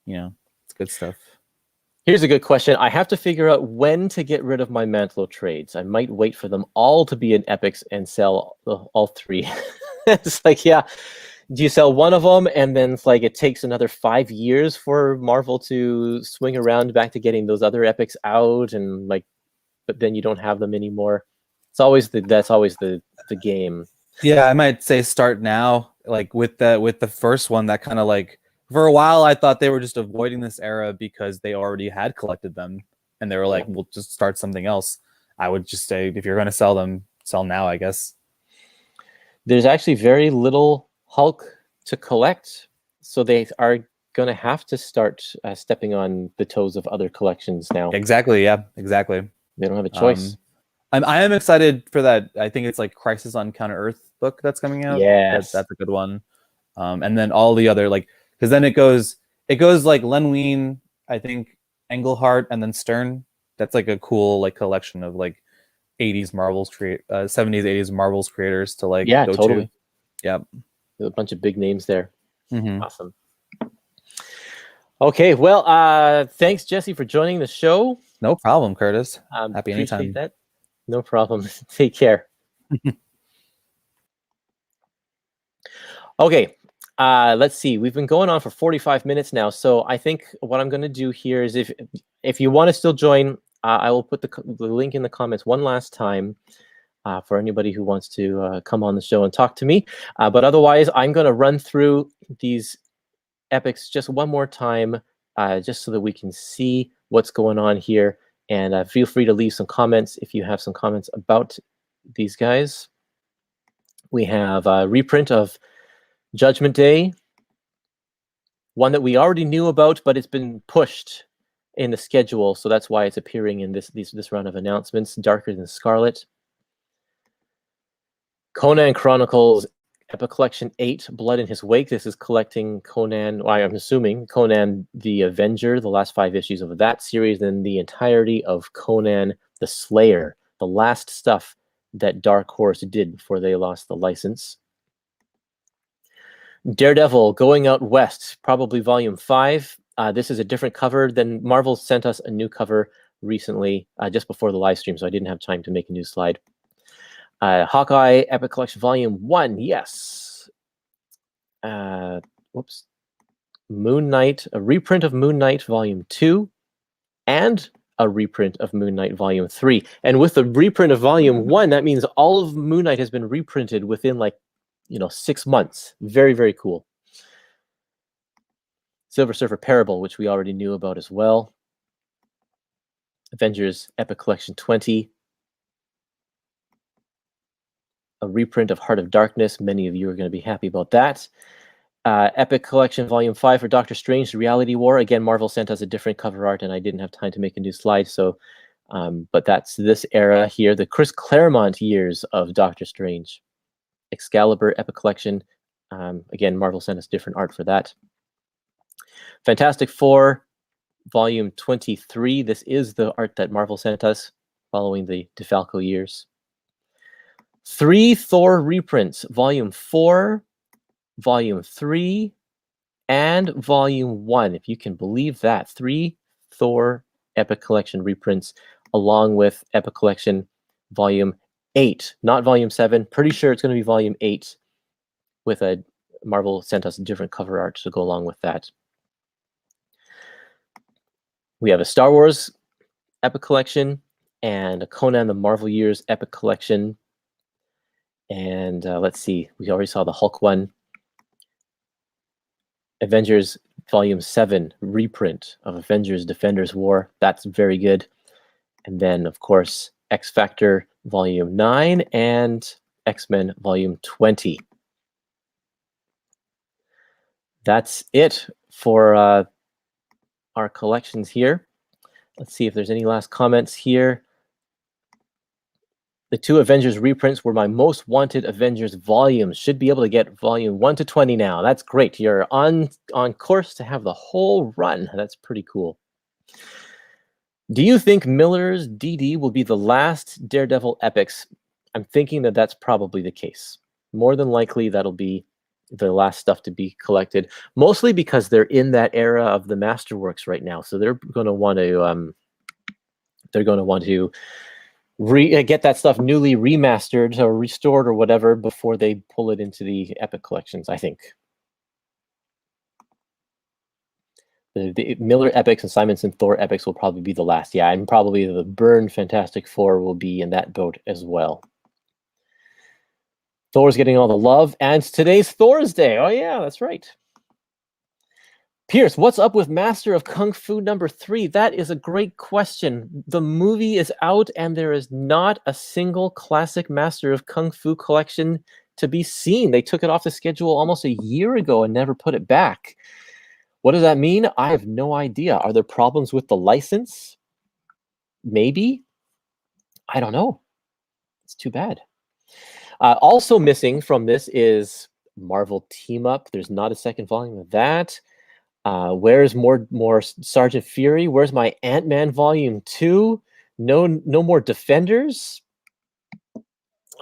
It's good stuff. Here's a good question. I have to figure out when to get rid of my Mantlo trades. I might wait for them all to be in epics and sell all three. It's like, yeah, do you sell one of them and then it's like it takes another 5 years for Marvel to swing around back to getting those other epics out, and like, but then you don't have them anymore. That's always the game. Yeah, I might say start now. Like with the first one, that kind of like, for a while I thought they were just avoiding this era because they already had collected them and they were like, we'll just start something else. I would just say, if you're going to sell them, sell now, I guess. There's actually very little Hulk to collect, so they are going to have to start stepping on the toes of other collections now. Exactly. Yeah, exactly. They don't have a choice. I am excited for that. I think it's like Crisis on Counter Earth book that's coming out. Yes, that's a good one. And then all the other, like, because then it goes like Len Wein, I think Englehart, and then Stern. That's like a cool like collection of like 80s Marvel's 70s 80s Marvel's creators to like go totally to. Yeah, a bunch of big names there. Mm-hmm. Awesome. Okay, well, thanks Jesse for joining the show. No problem, Curtis. Happy anytime. That. No problem. Take care. Okay, let's see. We've been going on for 45 minutes now, so I think what I'm going to do here is, if you want to still join, I will put the link in the comments one last time for anybody who wants to come on the show and talk to me. But otherwise, I'm going to run through these epics just one more time, just so that we can see what's going on here. And feel free to leave some comments if you have some comments about these guys. We have a reprint of Judgment Day, one that we already knew about, but it's been pushed in the schedule, so that's why it's appearing in this round of announcements. Darker Than Scarlet. Conan Chronicles Epic Collection 8, Blood in His Wake. This is collecting Conan, well, I'm assuming Conan the Avenger, the last 5 issues of that series, and the entirety of Conan the Slayer, the last stuff that Dark Horse did before they lost the license. Daredevil Going Out West, probably volume 5. This is a different cover than Marvel sent us a new cover recently, just before the live stream, so I didn't have time to make a new slide. Hawkeye Epic Collection Volume 1, yes. Moon Knight, a reprint of Moon Knight Volume 2, and a reprint of Moon Knight Volume 3. And with the reprint of Volume 1, that means all of Moon Knight has been reprinted within 6 months. Very, very cool. Silver Surfer Parable, which we already knew about as well. Avengers Epic Collection 20. A reprint of Heart of Darkness. Many of you are going to be happy about that. Epic Collection Volume 5 for Doctor Strange, Reality War. Again, Marvel sent us a different cover art, and I didn't have time to make a new slide. So, but that's this era here, the Chris Claremont years of Doctor Strange. Excalibur Epic Collection. Again, Marvel sent us different art for that. Fantastic Four Volume 23. This is the art that Marvel sent us following the DeFalco years. 3 Thor reprints, Volume 4, Volume 3, and Volume 1. If you can believe that. 3 Thor Epic Collection reprints, along with Epic Collection Volume 8, not volume 7. Pretty sure it's going to be volume 8 with a Marvel sent us a different cover art to go along with that. We have a Star Wars Epic Collection and a Conan the Marvel Years Epic Collection. And let's see, we already saw the Hulk one. Avengers Volume 7 reprint of Avengers Defenders War. That's very good. And then, of course, X Factor Volume 9 and X-Men Volume 20. That's it for our collections here. Let's see if there's any last comments here. The 2 Avengers reprints were my most wanted Avengers volumes. Should be able to get volume 1 to 20 now. That's great. You're on course to have the whole run. That's pretty cool. Do you think Miller's DD will be the last Daredevil epics? I'm thinking that that's probably the case. More than likely, that'll be the last stuff to be collected. Mostly because they're in that era of the Masterworks right now, so they're going to want to get that stuff newly remastered or restored or whatever before they pull it into the Epic collections, I think. The Miller Epics and Simonson Thor Epics will probably be the last. Yeah, and probably the Byrne Fantastic Four will be in that boat as well. Thor's getting all the love, and today's Thor's Day. Oh yeah, that's right. Pierce, what's up with Master of Kung Fu #3? That is a great question. The movie is out, and there is not a single classic Master of Kung Fu collection to be seen. They took it off the schedule almost a year ago and never put it back. What does that mean? I have no idea. Are there problems with the license? Maybe. I don't know. It's too bad. Also missing from this is Marvel Team Up. There's not a second volume of that. Where's more Sergeant Fury? Where's my Ant-Man Volume 2? No more Defenders.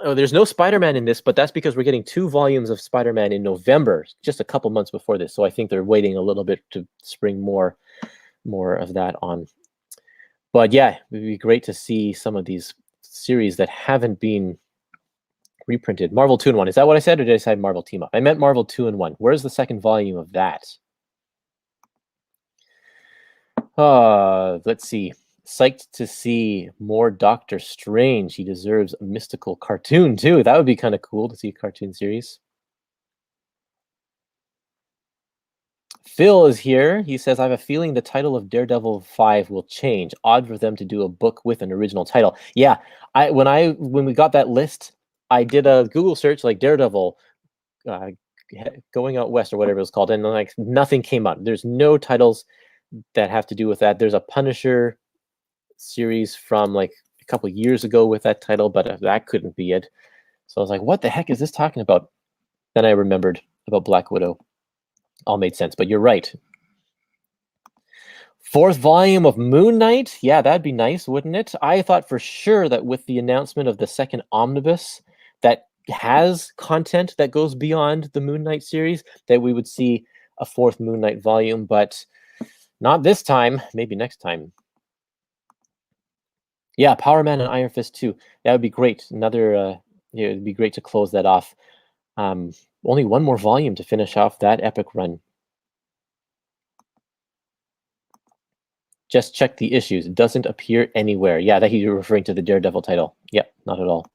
Oh, there's no Spider-Man in this, but that's because we're getting 2 volumes of Spider-Man in November, just a couple months before this. So I think they're waiting a little bit to spring more of that on. But yeah, it would be great to see some of these series that haven't been reprinted. Marvel 2-in-1. Is that what I said, or did I say Marvel Team Up? I meant Marvel 2-in-1. Where's the second volume of that? Let's see. Psyched to see more Doctor Strange. He deserves a mystical cartoon too. That would be kind of cool to see a cartoon series. Phil is here. He says, I have a feeling the title of Daredevil 5 will change. Odd for them to do a book with an original title. Yeah, when we got that list, I did a Google search like Daredevil going out west or whatever it was called, and like nothing came up. There's no titles that have to do with that. There's a Punisher series from like a couple years ago with that title, but that couldn't be it. So I was like, what the heck is this talking about? Then I remembered about Black Widow. All made sense, but you're right. 4th volume of Moon Knight. Yeah, that'd be nice, wouldn't it? I thought for sure that with the announcement of the second omnibus that has content that goes beyond the Moon Knight series, that we would see a 4th Moon Knight volume, but not this time. Maybe next time. Yeah, Power Man and Iron Fist 2. That would be great. Another, it'd be great to close that off. Only 1 more volume to finish off that epic run. Just check the issues. It doesn't appear anywhere. Yeah, that you're referring to the Daredevil title. Yep, not at all.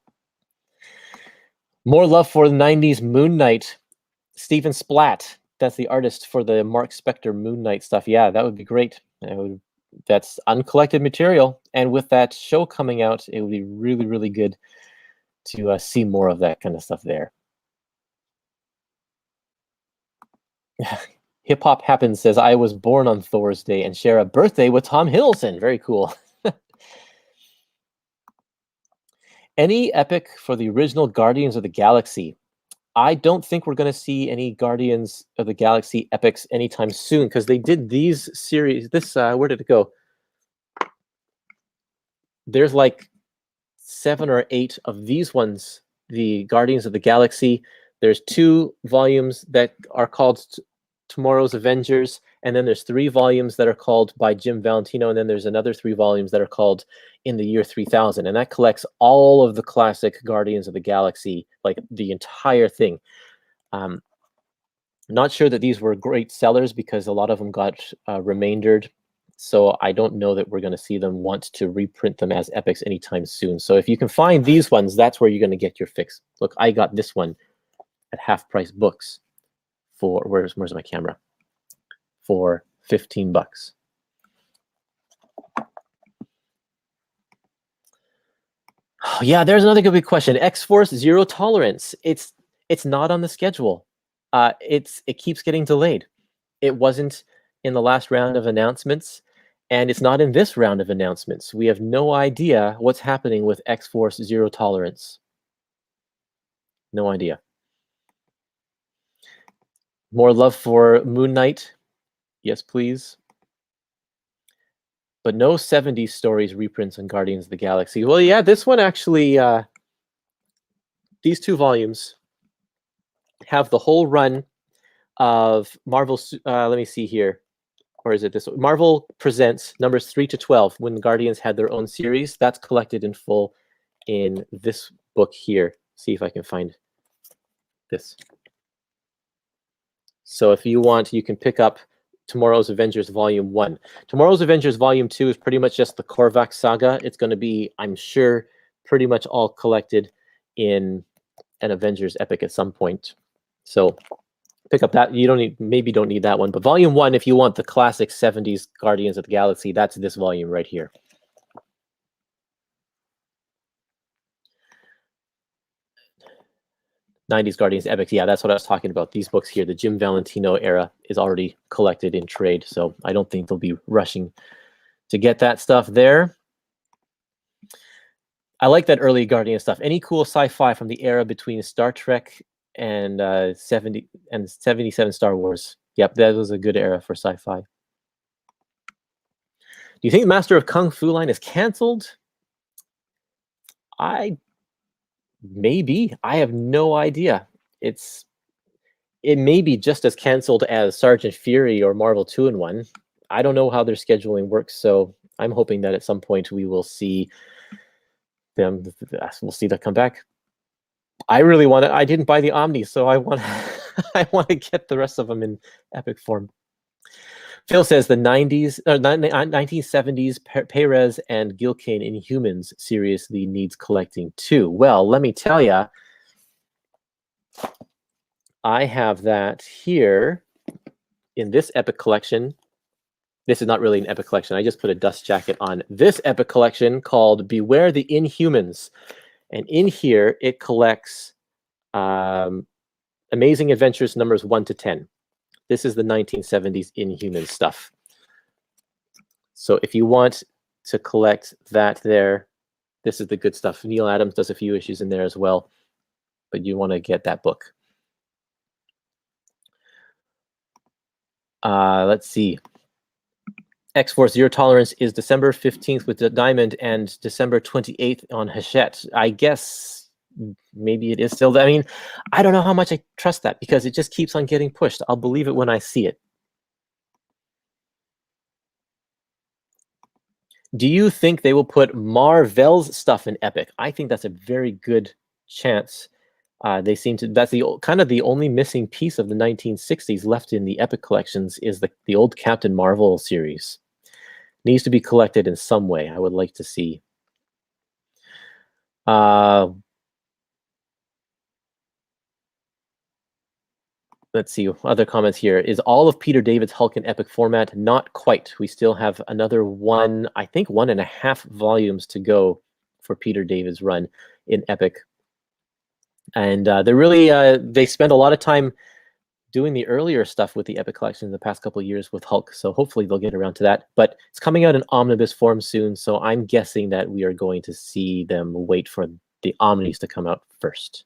More love for the 90s Moon Knight. Stephen Splatt. That's the artist for the Mark Spector Moon Knight stuff. Yeah, that would be great. That's uncollected material. And with that show coming out, it would be really, really good to see more of that kind of stuff there. Hip Hop Happens says, I was born on Thor's Day and share a birthday with Tom Hiddleston. Very cool. Any epic for the original Guardians of the Galaxy? I don't think we're going to see any Guardians of the Galaxy epics anytime soon, because they did these series. This, where did it go? There's like 7 or 8 of these ones, the Guardians of the Galaxy. There's 2 volumes that are called Tomorrow's Avengers, and then there's 3 volumes that are called by Jim Valentino, and then there's another 3 volumes that are called In the Year 3000, and that collects all of the classic Guardians of the Galaxy, like the entire thing. Not sure that these were great sellers because a lot of them got remaindered, so I don't know that we're going to see them want to reprint them as epics anytime soon. So if you can find these ones, that's where you're going to get your fix. Look, I got this one at Half Price Books for, where's my camera? For $15. Oh, yeah, there's another good big question. X-Force Zero Tolerance. It's not on the schedule. It keeps getting delayed. It wasn't in the last round of announcements, and it's not in this round of announcements. We have no idea what's happening with X-Force Zero Tolerance. No idea. More love for Moon Knight. Yes, please. But no 70s stories reprints on Guardians of the Galaxy. Well, yeah, this one actually, these 2 volumes have the whole run of Marvel. Let me see here. Or is it this one? Marvel Presents numbers 3 to 12 when the Guardians had their own series. That's collected in full in this book here. See if I can find this. So if you want, you can pick up Tomorrow's Avengers Volume 1. Tomorrow's Avengers Volume 2 is pretty much just the Korvac saga. It's going to be, I'm sure, pretty much all collected in an Avengers epic at some point. So pick up that. You maybe don't need that one. But Volume 1, if you want the classic 70s Guardians of the Galaxy, that's this volume right here. '90s Guardians epics. Yeah, that's what I was talking about. These books here, the Jim Valentino era is already collected in trade, so I don't think they'll be rushing to get that stuff there. I like that early Guardian stuff. Any cool sci-fi from the era between Star Trek and 77 Star Wars. Yep, that was a good era for sci-fi. Do you think Master of Kung Fu line is canceled? Maybe. I have no idea. It may be just as canceled as Sergeant Fury or Marvel 2-in-1. I don't know how their scheduling works, so I'm hoping that at some point we will see them. We'll see that come back. I really want to. I didn't buy the Omni, so I want I want to get the rest of them in epic form. Phil says the 1970s Perez and Gil Kane Inhumans seriously needs collecting too. Well, let me tell you, I have that here in this epic collection. This is not really an epic collection. I just put a dust jacket on this epic collection called Beware the Inhumans. And in here, it collects Amazing Adventures numbers 1 to 10. This is the 1970s Inhuman stuff. So if you want to collect that there, this is the good stuff. Neil Adams does a few issues in there as well, but you want to get that book. Let's see. X-Force Zero Tolerance is December 15th with the Diamond and December 28th on Hachette. I guess maybe it is still. I mean, I don't know how much I trust that because it just keeps on getting pushed. I'll believe it when I see it. Do you think they will put Marvel's stuff in Epic? I think that's a very good chance. They seem to. That's the kind of the only missing piece of the 1960s left in the Epic collections is the old Captain Marvel series. Needs to be collected in some way. I would like to see. Let's see, other comments here. Is all of Peter David's Hulk in epic format? Not quite. We still have another one, I think 1.5 volumes to go for Peter David's run in epic. And they're really, they spend a lot of time doing the earlier stuff with the epic collection in the past couple of years with Hulk. So hopefully they'll get around to that. But it's coming out in omnibus form soon. So I'm guessing that we are going to see them wait for the omnis to come out first.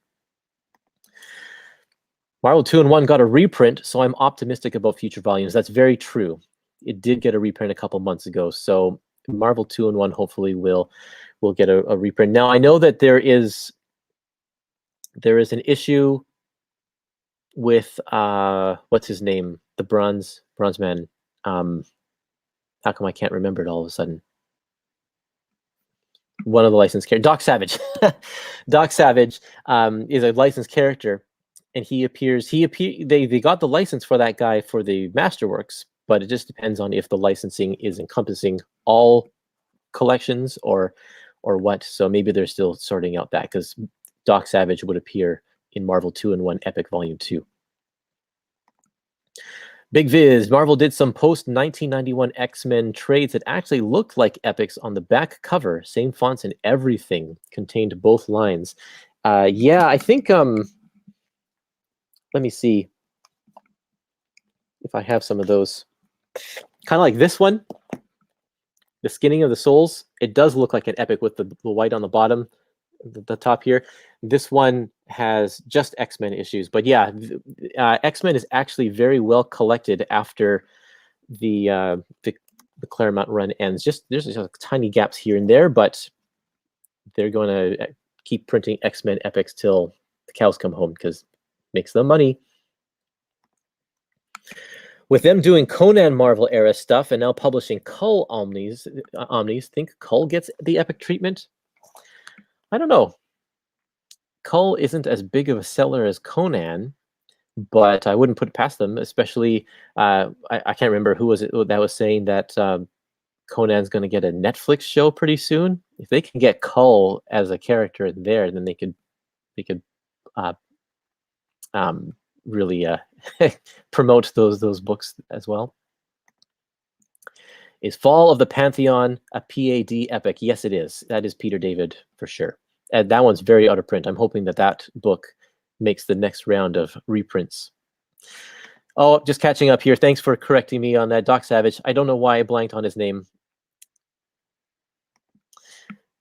Marvel 2-in-1 got a reprint, so I'm optimistic about future volumes. That's very true. It did get a reprint a couple months ago, so Marvel 2-in-1 hopefully will get a reprint. Now I know that there is an issue with what's his name, the bronze man, How come I can't remember it all of a sudden? One of the licensed characters, Doc Savage. Doc Savage is a licensed character, and he appears. They got the license for that guy for the Masterworks, but it just depends on if the licensing is encompassing all collections or what. So maybe they're still sorting out that, because Doc Savage would appear in Marvel 2-in-1 Epic Volume 2. Big Viz, Marvel did some post-1991 X-Men trades that actually looked like epics on the back cover. Same fonts and everything. Contained both lines. Yeah, I think... let me see if I have some of those. Kind of like this one. The Skinning of the Souls. It does look like an epic with the white on the bottom, the top here. This one has just X-Men issues, but yeah, X-Men is actually very well collected after the Claremont run ends. There's just tiny gaps here and there, but they're going to keep printing X-Men epics till the cows come home, because it makes them money. With them doing Conan Marvel era stuff and now publishing Cull Omnis, think Cull gets the epic treatment? I don't know. Cull isn't as big of a seller as Conan, but I wouldn't put it past them, especially, I can't remember who was it that was saying that Conan's going to get a Netflix show pretty soon. If they can get Cull as a character in there, then they could really promote those books as well. Is Fall of the Pantheon a PAD epic? Yes, it is. That is Peter David for sure. And that one's very out of print. I'm hoping that book makes the next round of reprints. Oh, just catching up here. Thanks for correcting me on that, Doc Savage. I don't know why I blanked on his name.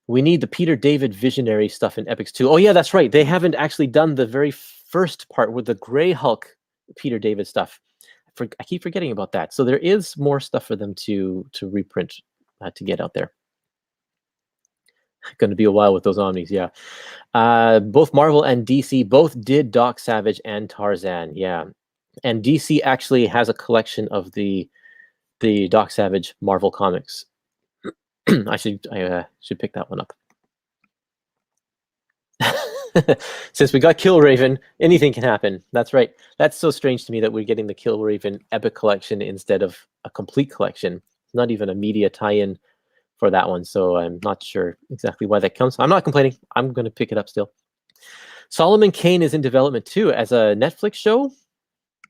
We need the Peter David visionary stuff in Epics too. Oh yeah, that's right. They haven't actually done the very first part with the Grey Hulk Peter David stuff. I keep forgetting about that. So there is more stuff for them to reprint to get out there. Going to be a while with those Omnis, yeah. Both Marvel and DC both did Doc Savage and Tarzan, yeah. And DC actually has a collection of the Doc Savage Marvel comics. I should pick that one up. Since we got Killraven, anything can happen. That's right. That's so strange to me that we're getting the Killraven Epic Collection instead of a complete collection. Not even a media tie-in for that one, so I'm not sure exactly why that comes. I'm not complaining. I'm going to pick it up still. Solomon Kane is in development too as a Netflix show.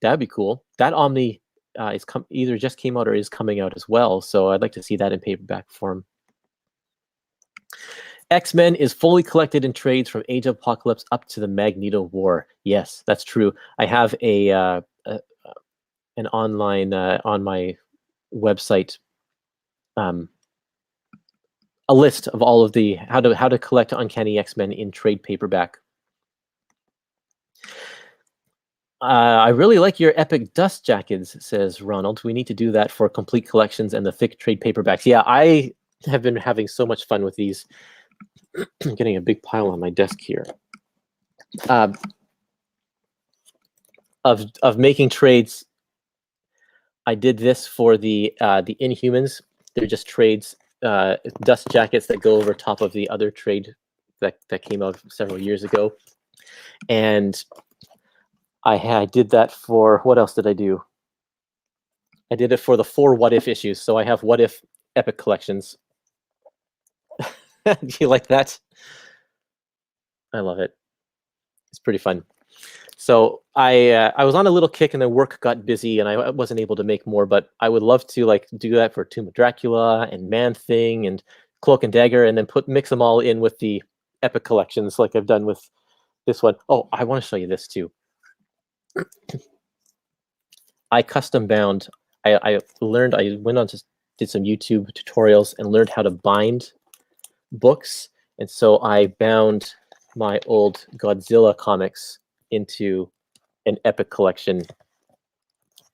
That'd be cool. That Omni is either just came out or is coming out as well, so I'd like to see that in paperback form. X-Men is fully collected in trades from Age of Apocalypse up to the Magneto War. Yes, that's true. I have an online on my website a list of all of the how to collect Uncanny X-Men in trade paperback. I really like your epic dust jackets, says Ronald. We need to do that for complete collections and the thick trade paperbacks. Yeah, I have been having so much fun with these. I'm getting a big pile on my desk here. Of making trades. I did this for the Inhumans. They're just trades, dust jackets that go over top of the other trade that came out several years ago. And I did that for, what else did I do? I did it for the 4 What If issues. So I have What If Epic collections. Do you like that? I love it. It's pretty fun. So I was on a little kick and then work got busy and I wasn't able to make more, but I would love to like do that for Tomb of Dracula and Man-Thing and Cloak and Dagger, and then mix them all in with the epic collections like I've done with this one. Oh, I want to show you this too. I custom bound. I went on to did some YouTube tutorials and learned how to bind books, and so I bound my old Godzilla comics into an epic collection.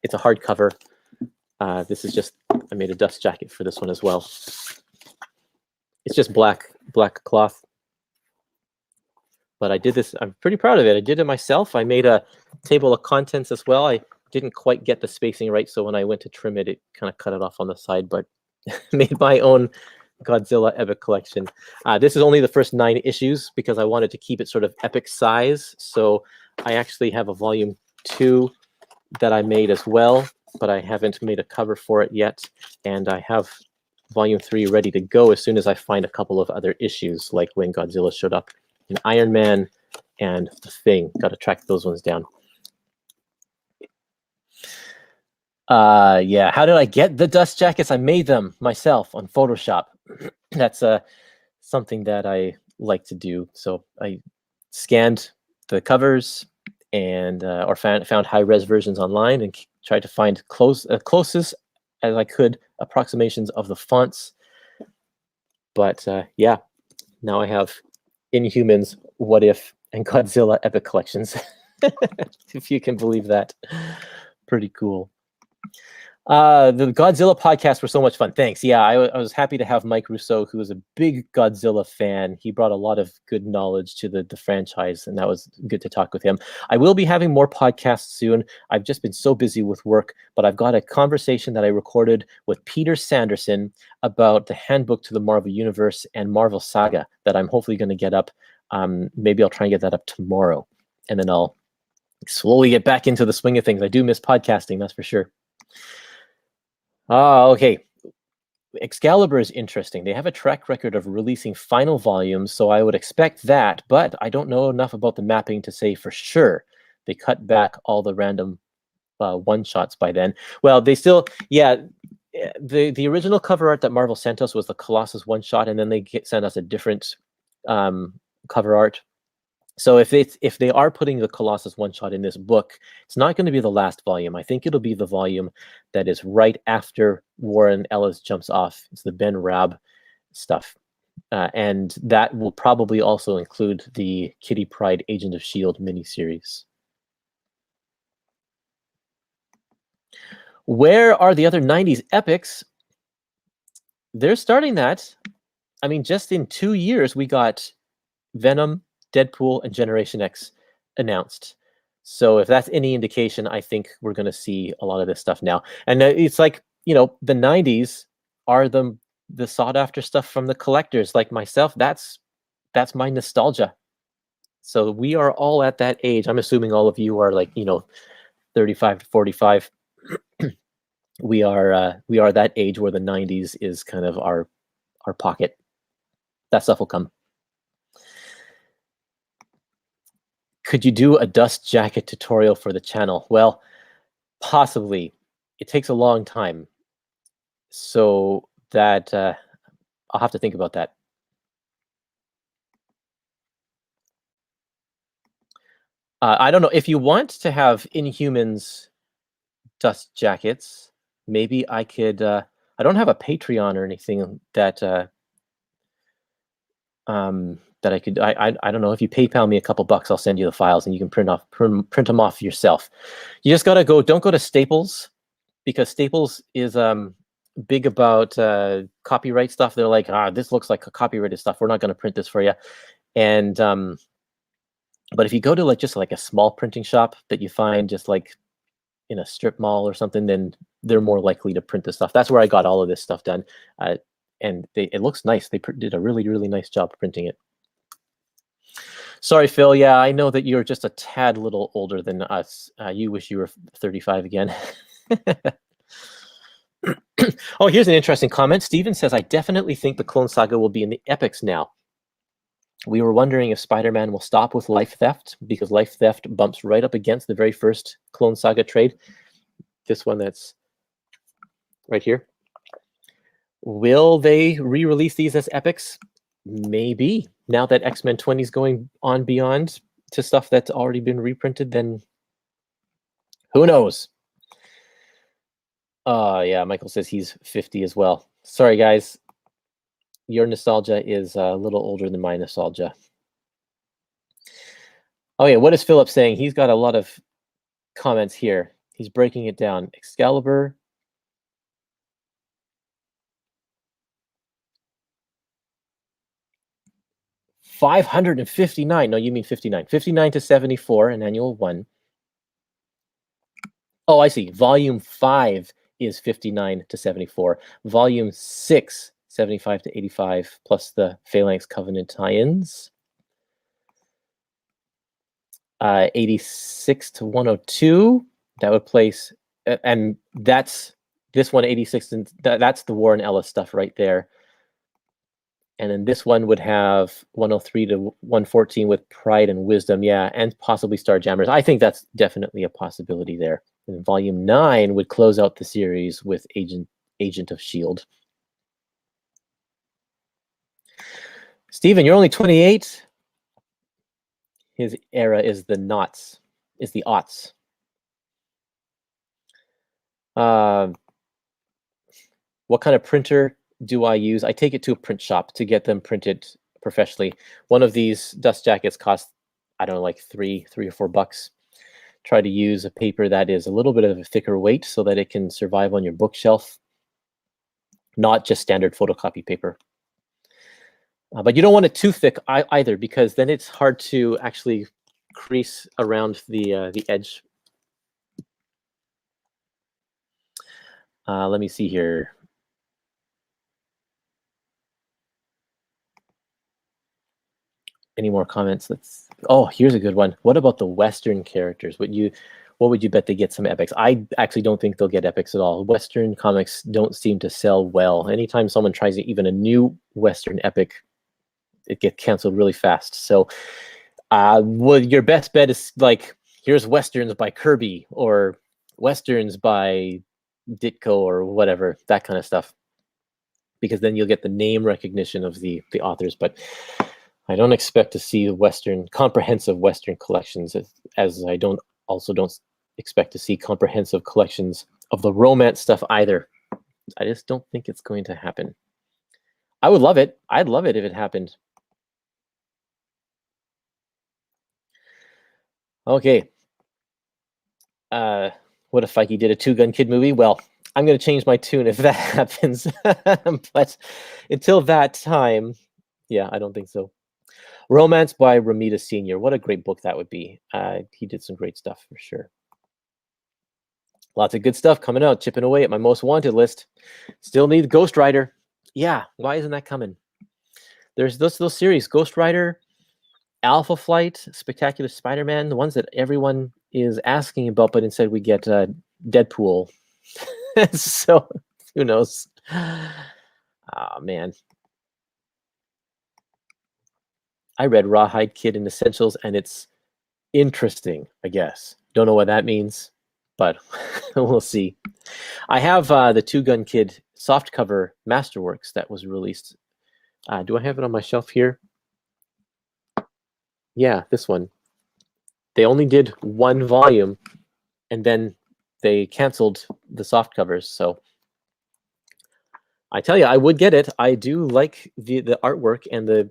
It's a hardcover. This is just, I made a dust jacket for this one as well. It's just black cloth. But I did this, I'm pretty proud of it. I did it myself. I made a table of contents as well. I didn't quite get the spacing right, so when I went to trim it, it kind of cut it off on the side, but made my own Godzilla Epic Collection. This is only the first 9 issues because I wanted to keep it sort of epic size, so I actually have a volume 2 that I made as well, but I haven't made a cover for it yet, and I have volume 3 ready to go as soon as I find a couple of other issues, like when Godzilla showed up in Iron Man and The Thing. Got to track those ones down. Yeah, how did I get the dust jackets? I made them myself on Photoshop. That's something that I like to do. So I scanned the covers and or found high-res versions online and tried to find closest as I could approximations of the fonts. But yeah, now I have Inhumans, What If, and Godzilla Epic Collections. If you can believe that. Pretty cool. The Godzilla podcasts were so much fun. Thanks. Yeah, I was happy to have Mike Rousseau, who is a big Godzilla fan. He brought a lot of good knowledge to the franchise, and that was good to talk with him. I will be having more podcasts soon. I've just been so busy with work, but I've got a conversation that I recorded with Peter Sanderson about the Handbook to the Marvel Universe and Marvel Saga that I'm hopefully going to get up. Maybe I'll try and get that up tomorrow, and then I'll slowly get back into the swing of things. I do miss podcasting, that's for sure. Okay. Excalibur is interesting. They have a track record of releasing final volumes, so I would expect that, but I don't know enough about the mapping to say for sure. They cut back all the random one-shots by then. Well, they still, yeah, the original cover art that Marvel sent us was the Colossus one-shot, and then they sent us a different cover art. So if they are putting the Colossus one-shot in this book, it's not going to be the last volume. I think it'll be the volume that is right after Warren Ellis jumps off. It's the Ben Raab stuff. And that will probably also include the Kitty Pryde Agent of S.H.I.E.L.D. miniseries. Where are the other 90s epics? They're starting that. I mean, just in 2 years, we got Venom, Deadpool, and Generation X announced. So if that's any indication, I think we're going to see a lot of this stuff now. And it's like, you know, the 90s are the sought after stuff from the collectors like myself. That's my nostalgia. So we are all at that age. I'm assuming all of you are like, you know, 35 to 45. We are that age where the 90s is kind of our pocket. That stuff will come. Could you do a dust jacket tutorial for the channel? Well, possibly. It takes a long time. So that I'll have to think about that. I don't know. If you want to have Inhumans dust jackets, maybe I could... I don't have a Patreon or anything that... that I could, I don't know, if you PayPal me a couple bucks, I'll send you the files and you can print them off yourself. You just gotta don't go to Staples, because Staples is big about copyright stuff. They're like, this looks like a copyrighted stuff. We're not gonna print this for you. And but if you go to just like a small printing shop that you find just like in a strip mall or something, then they're more likely to print this stuff. That's where I got all of this stuff done. And it looks nice. They did a really, really nice job printing it. Sorry, Phil. Yeah, I know that you're just a tad little older than us. You wish you were 35 again. Oh, here's an interesting comment. Steven says, I definitely think the Clone Saga will be in the epics now. We were wondering if Spider-Man will stop with Life Theft, because Life Theft bumps right up against the very first Clone Saga trade. This one that's right here. Will they re-release these as epics? Maybe. Now that X-Men 20 is going on beyond to stuff that's already been reprinted, then who knows? Yeah, Michael says he's 50 as well. Sorry, guys. Your nostalgia is a little older than my nostalgia. Oh, yeah, what is Philip saying? He's got a lot of comments here. He's breaking it down. Excalibur. $559. No, you mean 59. 59 to 74, an annual one. Oh, I see. Volume 5 is 59 to 74. Volume 6, 75 to 85, plus the Phalanx Covenant tie-ins. 86 to 102. That would place, and that's this one 86, and that's the Warren Ellis stuff right there. And then this one would have 103 to 114 with Pride and Wisdom, yeah, and possibly Starjammers. I think that's definitely a possibility there. And Volume 9 would close out the series with Agent of S.H.I.E.L.D. Steven, you're only 28. His era is the aughts. What kind of printer do I use? I take it to a print shop to get them printed professionally. One of these dust jackets costs, I don't know, like $3 or $4. Try to use a paper that is a little bit of a thicker weight so that it can survive on your bookshelf, not just standard photocopy paper. But you don't want it too thick either, because then it's hard to actually crease around the edge. Let me see here. Any more comments? Oh, here's a good one. What about the Western characters? What would you bet they get some epics? I actually don't think they'll get epics at all. Western comics don't seem to sell well. Anytime someone tries even a new Western epic, it gets canceled really fast. So well, your best bet is like, here's Westerns by Kirby or Westerns by Ditko or whatever, that kind of stuff, because then you'll get the name recognition of the authors. But I don't expect to see comprehensive Western collections, as I don't expect to see comprehensive collections of the romance stuff either. I just don't think it's going to happen. I would love it. I'd love it if it happened. Okay. What if Feige did a Two Gun Kid movie? Well, I'm going to change my tune if that happens. But until that time, yeah, I don't think so. Romance by Romita Sr. What a great book that would be. He did some great stuff for sure. Lots of good stuff coming out, chipping away at my most wanted list. Still need Ghost Rider. Yeah, why isn't that coming? There's those series, Ghost Rider, Alpha Flight, Spectacular Spider-Man, the ones that everyone is asking about, but instead we get Deadpool. So who knows? Oh, man. I read Rawhide Kid in Essentials, and it's interesting, I guess. Don't know what that means, but we'll see. I have the Two Gun Kid softcover Masterworks that was released. Do I have it on my shelf here? Yeah, this one. They only did one volume, and then they canceled the soft covers. So I tell you, I would get it. I do like the artwork, and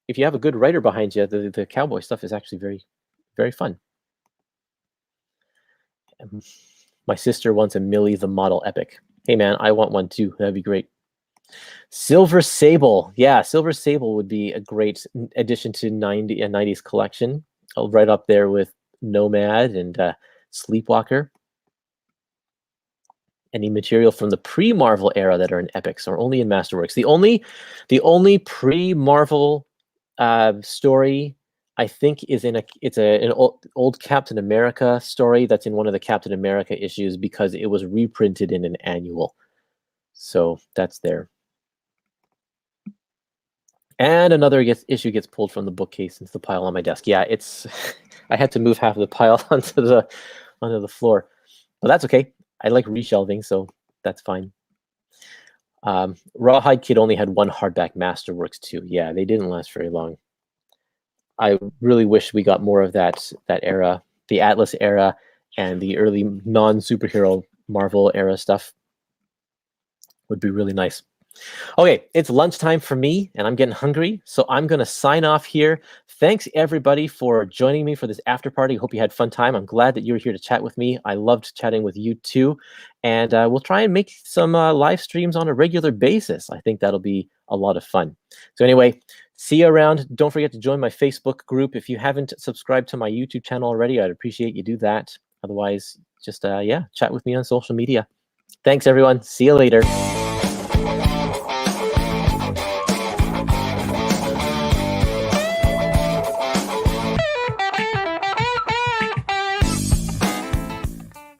if you have a good writer behind you, the cowboy stuff is actually very, very fun. My sister wants a Millie the Model epic. Hey man, I want one too. That'd be great. Silver Sable. Yeah, Silver Sable would be a great addition to 90s collection. Right up there with Nomad and Sleepwalker. Any material from the pre-Marvel era that are in epics or only in Masterworks. The only pre-Marvel story I think is an old Captain America story that's in one of the Captain America issues because it was reprinted in an annual. So that's there. And another issue gets pulled from the bookcase into the pile on my desk. Yeah, it's I had to move half of the pile onto the floor. But that's okay. I like reshelving, so that's fine. Rawhide Kid only had one hardback Masterworks too. Yeah, they didn't last very long. I really wish we got more of that era, the Atlas era and the early non-superhero Marvel era stuff. Would be really nice. Okay, it's lunchtime for me, and I'm getting hungry, so I'm going to sign off here. Thanks, everybody, for joining me for this after party. Hope you had fun time. I'm glad that you were here to chat with me. I loved chatting with you, too. And we'll try and make some live streams on a regular basis. I think that'll be a lot of fun. So anyway, see you around. Don't forget to join my Facebook group. If you haven't subscribed to my YouTube channel already, I'd appreciate you do that. Otherwise, just yeah, chat with me on social media. Thanks, everyone. See you later.